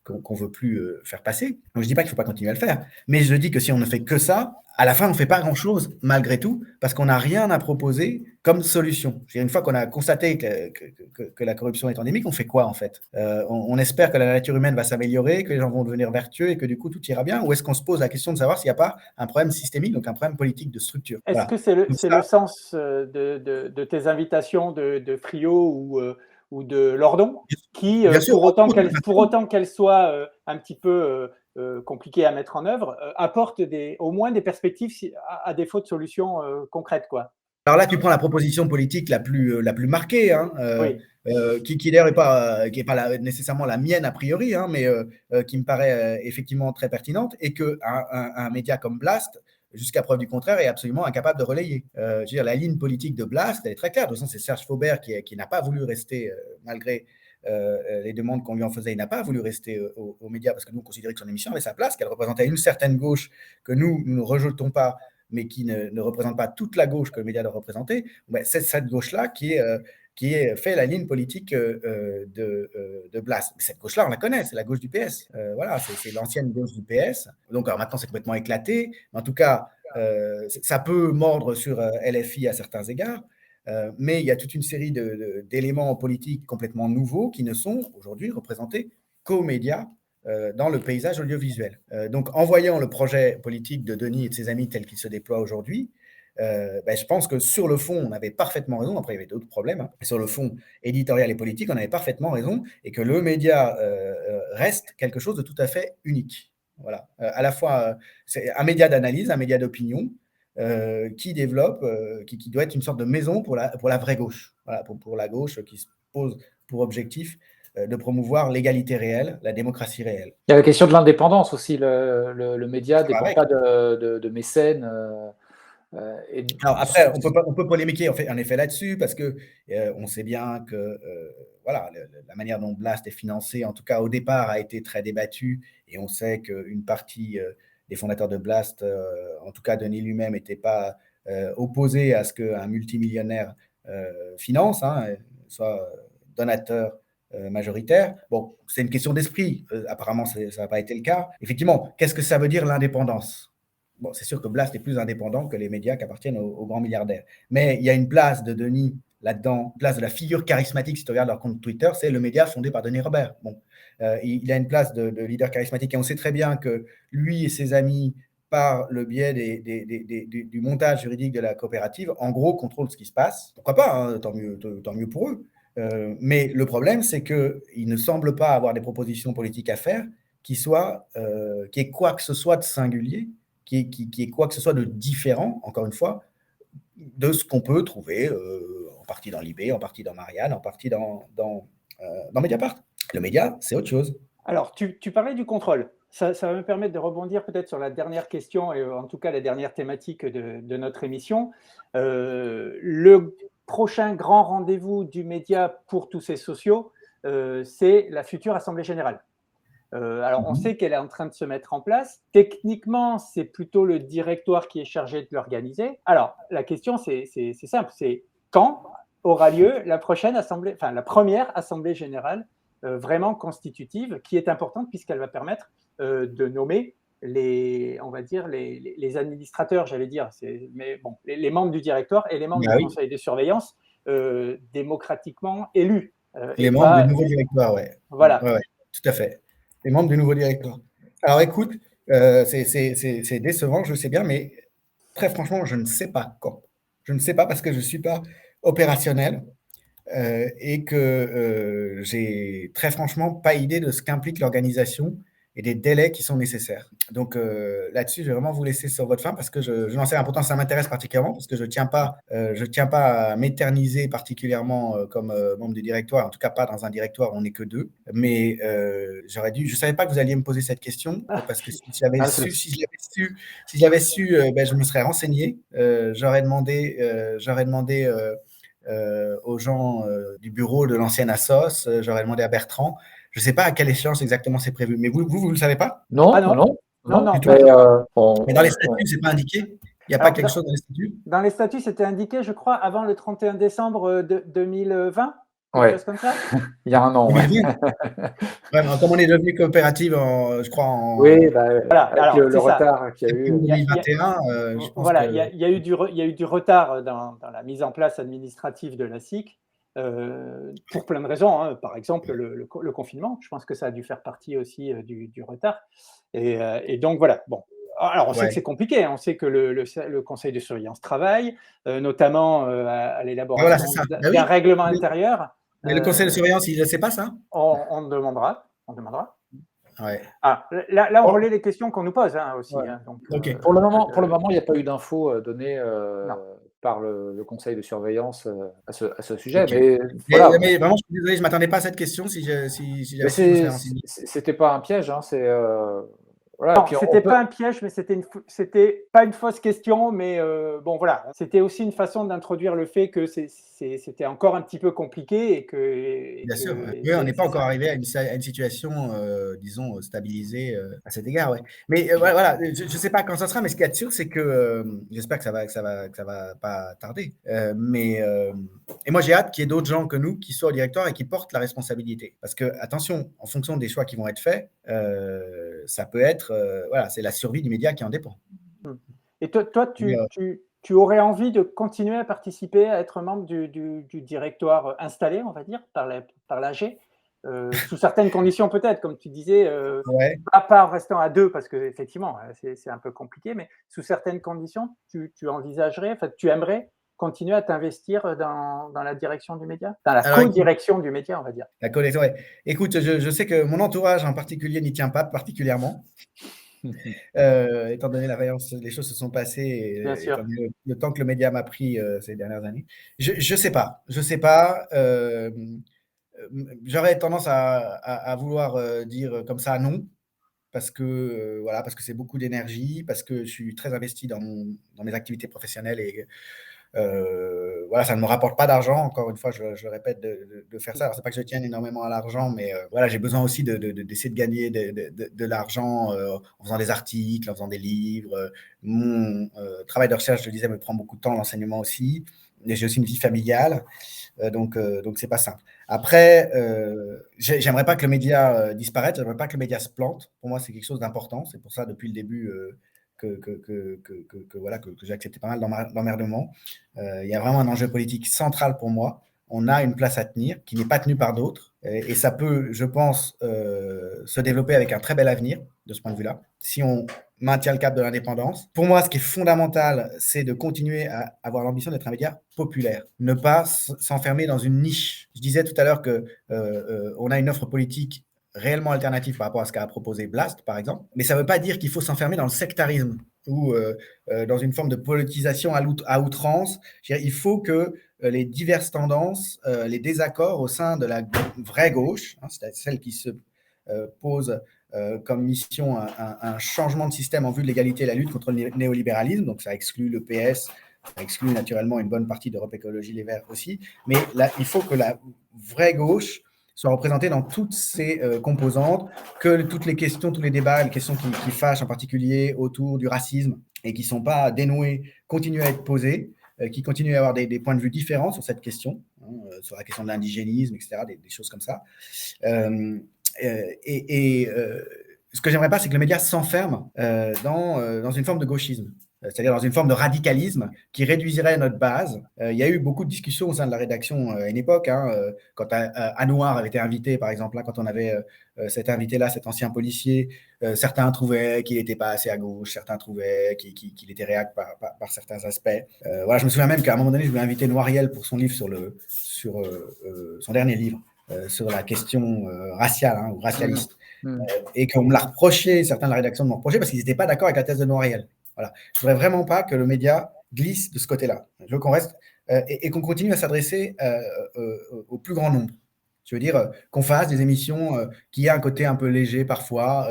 qu'on ne veut plus faire passer. Donc, je ne dis pas qu'il ne faut pas continuer à le faire, mais je dis que si on ne fait que ça, à la fin, on ne fait pas grand-chose malgré tout parce qu'on n'a rien à proposer comme solution. Une fois qu'on a constaté que la corruption est endémique, on fait quoi en fait? On espère que la nature humaine va s'améliorer, que les gens vont devenir vertueux et que du coup tout ira bien? Ou est-ce qu'on se pose la question de savoir s'il n'y a pas un problème systémique, donc un problème politique de structure? Est-ce que c'est le sens de tes invitations de Friot ou de Lordon qui, pour autant qu'elles soient un petit peu compliquées à mettre en œuvre, apportent au moins des perspectives à défaut de solutions concrètes, quoi? Alors là, tu prends la proposition politique la plus marquée, Oui. qui d'ailleurs n'est pas nécessairement la mienne a priori, mais qui me paraît effectivement très pertinente et qu'un média comme Blast, jusqu'à preuve du contraire, est absolument incapable de relayer. Je veux dire, la ligne politique de Blast, elle est très claire. De toute façon, c'est Serge Faubert qui n'a pas voulu rester, malgré les demandes qu'on lui en faisait, il n'a pas voulu rester aux médias parce que nous, on considérait que son émission avait sa place, qu'elle représentait une certaine gauche que nous ne rejetons pas, mais qui ne représente pas toute la gauche que le média doit représenter. C'est cette gauche-là qui fait la ligne politique de Blas. Cette gauche-là, on la connaît, c'est la gauche du PS. C'est l'ancienne gauche du PS. Donc, alors maintenant, c'est complètement éclaté. Mais en tout cas, ça peut mordre sur LFI à certains égards. Mais il y a toute une série d'éléments politiques complètement nouveaux qui ne sont aujourd'hui représentés qu'aux médias dans le paysage audiovisuel. Donc, en voyant le projet politique de Denis et de ses amis tel qu'il se déploie aujourd'hui, je pense que sur le fond, on avait parfaitement raison. Après, il y avait d'autres problèmes. Sur le fond éditorial et politique, on avait parfaitement raison et que le média reste quelque chose de tout à fait unique. Voilà. À la fois, c'est un média d'analyse, un média d'opinion qui développe, qui doit être une sorte de maison pour la vraie gauche. Voilà, pour la gauche qui se pose pour objectif de promouvoir l'égalité réelle, la démocratie réelle. Il y a la question de l'indépendance aussi. Le média ne dépend pas de mécènes. Alors après, on peut polémiquer en effet là-dessus parce que on sait bien que la manière dont Blast est financé, en tout cas au départ, a été très débattue et on sait qu'une partie des fondateurs de Blast, en tout cas Denis lui-même, n'était pas opposé à ce qu'un multimillionnaire finance, soit donateur majoritaire. Bon, c'est une question d'esprit. Apparemment, ça n'a pas été le cas. Effectivement, qu'est-ce que ça veut dire l'indépendance? Bon, c'est sûr que Blast est plus indépendant que les médias qui appartiennent aux grands milliardaires. Mais il y a une place de Denis là-dedans, place de la figure charismatique, si tu regardes leur compte Twitter, c'est le média fondé par Denis Robert. Bon, il a une place de leader charismatique et on sait très bien que lui et ses amis, par le biais du montage juridique de la coopérative, en gros, contrôlent ce qui se passe. Pourquoi pas, tant mieux pour eux. Mais le problème, c'est qu'il ne semble pas avoir des propositions politiques à faire qui aient quoi que ce soit de singulier, qui est quoi que ce soit de différent, encore une fois, de ce qu'on peut trouver en partie dans Libé, en partie dans Marianne, en partie dans Mediapart. Le média, c'est autre chose. Alors, tu parlais du contrôle. Ça va me permettre de rebondir peut-être sur la dernière question, et en tout cas la dernière thématique de notre émission. Le prochain grand rendez-vous du média pour tous ces sociaux, c'est la future Assemblée générale. Alors, on sait qu'elle est en train de se mettre en place. Techniquement, c'est plutôt le directoire qui est chargé de l'organiser. Alors, la question, c'est simple, c'est quand aura lieu la première Assemblée générale vraiment constitutive, qui est importante puisqu'elle va permettre de nommer on va dire les administrateurs, j'allais dire, mais bon, les membres du directoire et les membres du conseil de surveillance démocratiquement élus. Les membres du nouveau directoire, ouais. Voilà. Ouais, tout à fait. Les membres du nouveau directoire. Alors écoute, c'est décevant, je sais bien, mais très franchement, je ne sais pas quand. Je ne sais pas parce que je ne suis pas opérationnel et que j'ai très franchement pas idée de ce qu'implique l'organisation et des délais qui sont nécessaires. Donc là-dessus, je vais vraiment vous laisser sur votre fin parce que je n'en sais rien. Pourtant, ça m'intéresse particulièrement parce que je tiens pas à m'éterniser particulièrement comme membre du directoire, en tout cas pas dans un directoire où on n'est que deux. Mais je savais pas que vous alliez me poser cette question parce que si j'avais su, je me serais renseigné. J'aurais demandé aux gens du bureau de l'ancienne Assos, j'aurais demandé à Bertrand. Je ne sais pas à quelle échéance exactement c'est prévu. Mais vous ne le savez pas? Non. Mais dans les statuts, ce n'est pas indiqué? Il n'y a pas quelque chose dans les statuts? Dans les statuts, c'était indiqué, je crois, avant le 31 décembre 2020. Ouais. Chose comme ça. Il y a un an. Ouais. Comme on est devenu coopérative, je crois, oui, voilà. Alors, le retard qu'il y a eu. 2021, je pense voilà, il y a eu du retard dans la mise en place administrative de la SIC. Pour plein de raisons, hein. Par exemple le confinement, je pense que ça a dû faire partie aussi du retard. Et donc voilà, bon. Alors on sait que c'est compliqué, hein. On sait que le conseil de surveillance travaille, notamment à l'élaboration d'un règlement intérieur. Mais le conseil de surveillance, il ne sait pas ça? On demandera. Ouais. Ah, là, on relaie les questions qu'on nous pose aussi. Ouais. Hein, donc, okay. Pour le moment, il n'y a pas eu d'infos données par le conseil de surveillance à ce sujet. Okay. Mais vraiment, je suis désolé, je ne m'attendais pas à cette question. Si j'avais c'était pas un piège. Hein, voilà, non, c'était pas un piège, mais c'était pas une fausse question, mais bon voilà, c'était aussi une façon d'introduire le fait que c'était encore un petit peu compliqué et que. Bien sûr, oui, on n'est pas encore arrivé à une situation, disons, stabilisée à cet égard, ouais. Mais voilà, je ne sais pas quand ça sera, mais ce qu'il y a de sûr, c'est que j'espère que ça va pas tarder. Et moi, j'ai hâte qu'il y ait d'autres gens que nous qui soient au directoire et qui portent la responsabilité, parce que attention, en fonction des choix qui vont être faits, ça peut être, voilà, c'est la survie du média qui en dépend. Et toi, tu aurais envie de continuer à participer, à être membre du directoire installé, on va dire, par l'AG, sous certaines conditions peut-être, comme tu disais, pas en restant à deux, parce qu'effectivement, c'est un peu compliqué, mais sous certaines conditions, tu envisagerais, tu aimerais continuer à t'investir dans la direction du média, dans la co-direction du média, on va dire. La co-direction, oui. Écoute, je sais que mon entourage en particulier n'y tient pas particulièrement. Étant donné la violence, les choses se sont passées, le temps que le média m'a pris ces dernières années. Je sais pas. J'aurais tendance à vouloir dire comme ça non, parce que c'est beaucoup d'énergie, parce que je suis très investi dans mes activités professionnelles et ça ne me rapporte pas d'argent. Encore une fois, je répète de faire ça. Alors, c'est pas que je tienne énormément à l'argent, mais j'ai besoin aussi d'essayer de gagner de l'argent en faisant des articles, en faisant des livres. Mon travail de recherche, je le disais, me prend beaucoup de temps, l'enseignement aussi. Et j'ai aussi une vie familiale, donc c'est pas simple. Après, j'aimerais pas que le média disparaisse, j'aimerais pas que le média se plante. Pour moi, c'est quelque chose d'important. C'est pour ça, depuis le début, que j'ai accepté pas mal d'emmerdements. Il y a vraiment un enjeu politique central pour moi. On a une place à tenir qui n'est pas tenue par d'autres et ça peut, je pense, se développer avec un très bel avenir de ce point de vue-là, si on maintient le cap de l'indépendance. Pour moi, ce qui est fondamental, c'est de continuer à avoir l'ambition d'être un média populaire, ne pas s'enfermer dans une niche. Je disais tout à l'heure qu'on a une offre politique réellement alternative par rapport à ce qu'a proposé Blast, par exemple. Mais ça ne veut pas dire qu'il faut s'enfermer dans le sectarisme ou dans une forme de politisation à outrance. Il faut que les diverses tendances, les désaccords au sein de la vraie gauche, c'est-à-dire celle qui se pose comme mission un changement de système en vue de l'égalité et la lutte contre le néolibéralisme, donc ça exclut le PS, ça exclut naturellement une bonne partie d'Europe Écologie Les Verts aussi, mais là, il faut que la vraie gauche soit représentée dans toutes ces composantes, que toutes les questions, tous les débats, les questions qui fâchent en particulier autour du racisme et qui ne sont pas dénouées, continuent à être posées, qui continuent à avoir des points de vue différents sur cette question. sur la question de l'indigénisme, etc., des choses comme ça. Ce que j'aimerais pas, c'est que le média s'enferme dans une forme de gauchisme, c'est-à-dire dans une forme de radicalisme qui réduirait notre base. Il y a eu beaucoup de discussions au sein de la rédaction à une époque, quand Anouar avait été invité, par exemple, quand on avait cet invité-là, cet ancien policier, certains trouvaient qu'il n'était pas assez à gauche, certains trouvaient qu'il était réac par certains aspects. Voilà, je me souviens même qu'à un moment donné, je voulais inviter Noiriel pour son livre sur son dernier livre, sur la question raciale ou racialiste. Et qu'on me l'a reproché, certains de la rédaction m'ont reproché parce qu'ils n'étaient pas d'accord avec la thèse de Noiriel. Voilà. Je ne voudrais vraiment pas que le média glisse de ce côté-là. Je veux qu'on reste et qu'on continue à s'adresser au plus grand nombre. Je veux dire qu'on fasse des émissions qui aient un côté un peu léger parfois,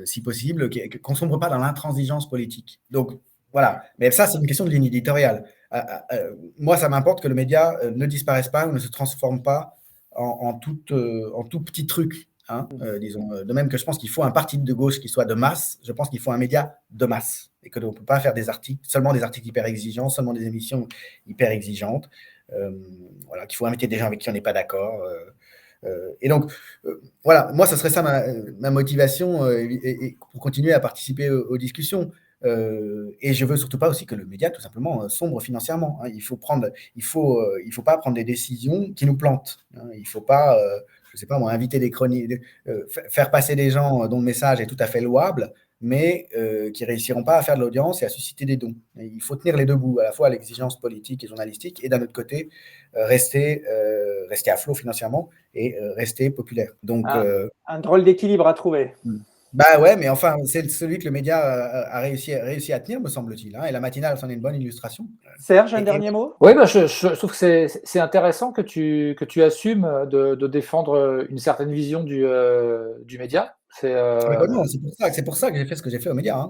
si possible, qu'on ne sombre pas dans l'intransigeance politique. Donc, voilà. Mais ça, c'est une question de ligne éditoriale. Moi, ça m'importe que le média ne disparaisse pas ou ne se transforme pas en tout petit truc. Disons, de même que je pense qu'il faut un parti de gauche qui soit de masse, je pense qu'il faut un média de masse et qu'on ne peut pas faire seulement des articles hyper exigeants, seulement des émissions hyper exigeantes. Voilà, qu'il faut inviter des gens avec qui on n'est pas d'accord. Et donc, voilà, moi, ce serait ça ma motivation et pour continuer à participer aux discussions. Et je veux surtout pas aussi que le média, tout simplement, sombre financièrement. Il faut pas prendre des décisions qui nous plantent. Il faut pas je sais pas moi, inviter des chroniques, faire passer des gens dont le message est tout à fait louable, mais qui réussiront pas à faire de l'audience et à susciter des dons. Et il faut tenir les deux bouts, à la fois l'exigence politique et journalistique, et d'un autre côté, rester à flot financièrement et rester populaire. Donc, un drôle d'équilibre à trouver. Bah ouais, mais enfin, c'est celui que le média a réussi à tenir, me semble-t-il. Et la matinale, c'en est une bonne illustration. Serge, un dernier mot ? Oui, je trouve que c'est intéressant que tu assumes de défendre une certaine vision du média. C'est pour ça que j'ai fait ce que j'ai fait aux médias,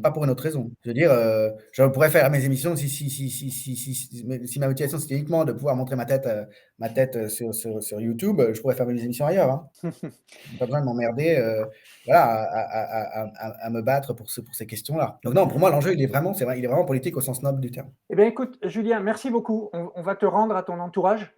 pas pour une autre raison. Je veux dire, je pourrais faire mes émissions si ma motivation c'était uniquement de pouvoir montrer ma tête sur YouTube, je pourrais faire mes émissions ailleurs. Pas besoin de m'emmerder à me battre pour ces questions-là. Donc non, pour moi, l'enjeu, il est vraiment politique au sens noble du terme. Eh bien, écoute, Julien, merci beaucoup. On va te rendre à ton entourage.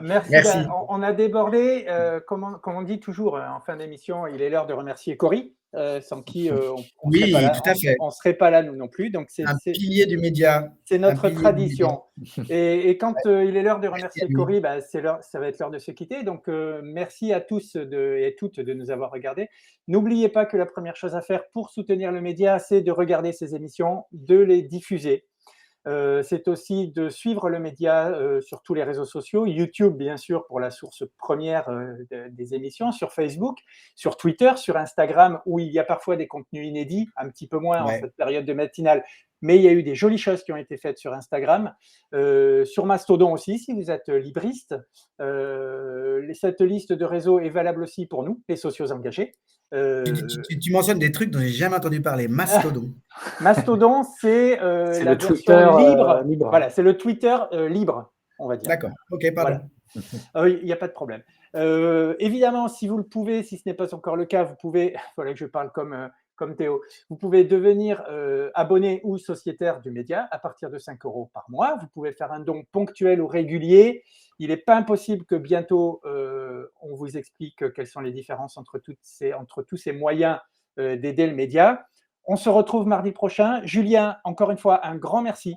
Merci. On a débordé. Comme on dit toujours en fin d'émission, il est l'heure de remercier Cory, sans qui on ne serait pas là, nous non plus. Donc, c'est un pilier du média. C'est notre tradition. Et quand il est l'heure de remercier Cory, ça va être l'heure de se quitter. Donc, merci à tous et toutes de nous avoir regardés. N'oubliez pas que la première chose à faire pour soutenir le média, c'est de regarder ces émissions, de les diffuser. C'est aussi de suivre le média sur tous les réseaux sociaux, YouTube bien sûr pour la source première des émissions, sur Facebook, sur Twitter, sur Instagram où il y a parfois des contenus inédits, un petit peu moins en cette période de matinale, mais il y a eu des jolies choses qui ont été faites sur Instagram, sur Mastodon aussi si vous êtes libriste. Cette liste de réseaux est valable aussi pour nous, les socios engagés. Tu mentionnes des trucs dont j'ai jamais entendu parler. Mastodon. Mastodon, c'est la version libre. Voilà, c'est le Twitter libre, on va dire. D'accord. Ok, pardon. Voilà. Il n'y a pas de problème. Évidemment, si vous le pouvez, si ce n'est pas encore le cas, vous pouvez. Voilà que je parle comme Théo. Vous pouvez devenir abonné ou sociétaire du média à partir de 5 € par mois. Vous pouvez faire un don ponctuel ou régulier. Il n'est pas impossible que bientôt on vous explique quelles sont les différences entre tous ces moyens d'aider le média. On se retrouve mardi prochain. Julien, encore une fois, un grand merci.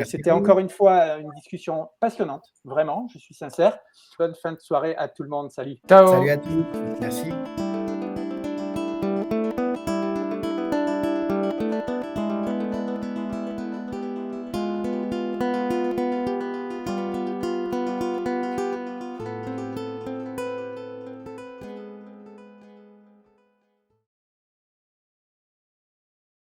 C'était encore une fois une discussion passionnante, vraiment, je suis sincère. Bonne fin de soirée à tout le monde. Salut. Ciao. Salut à tous. Merci.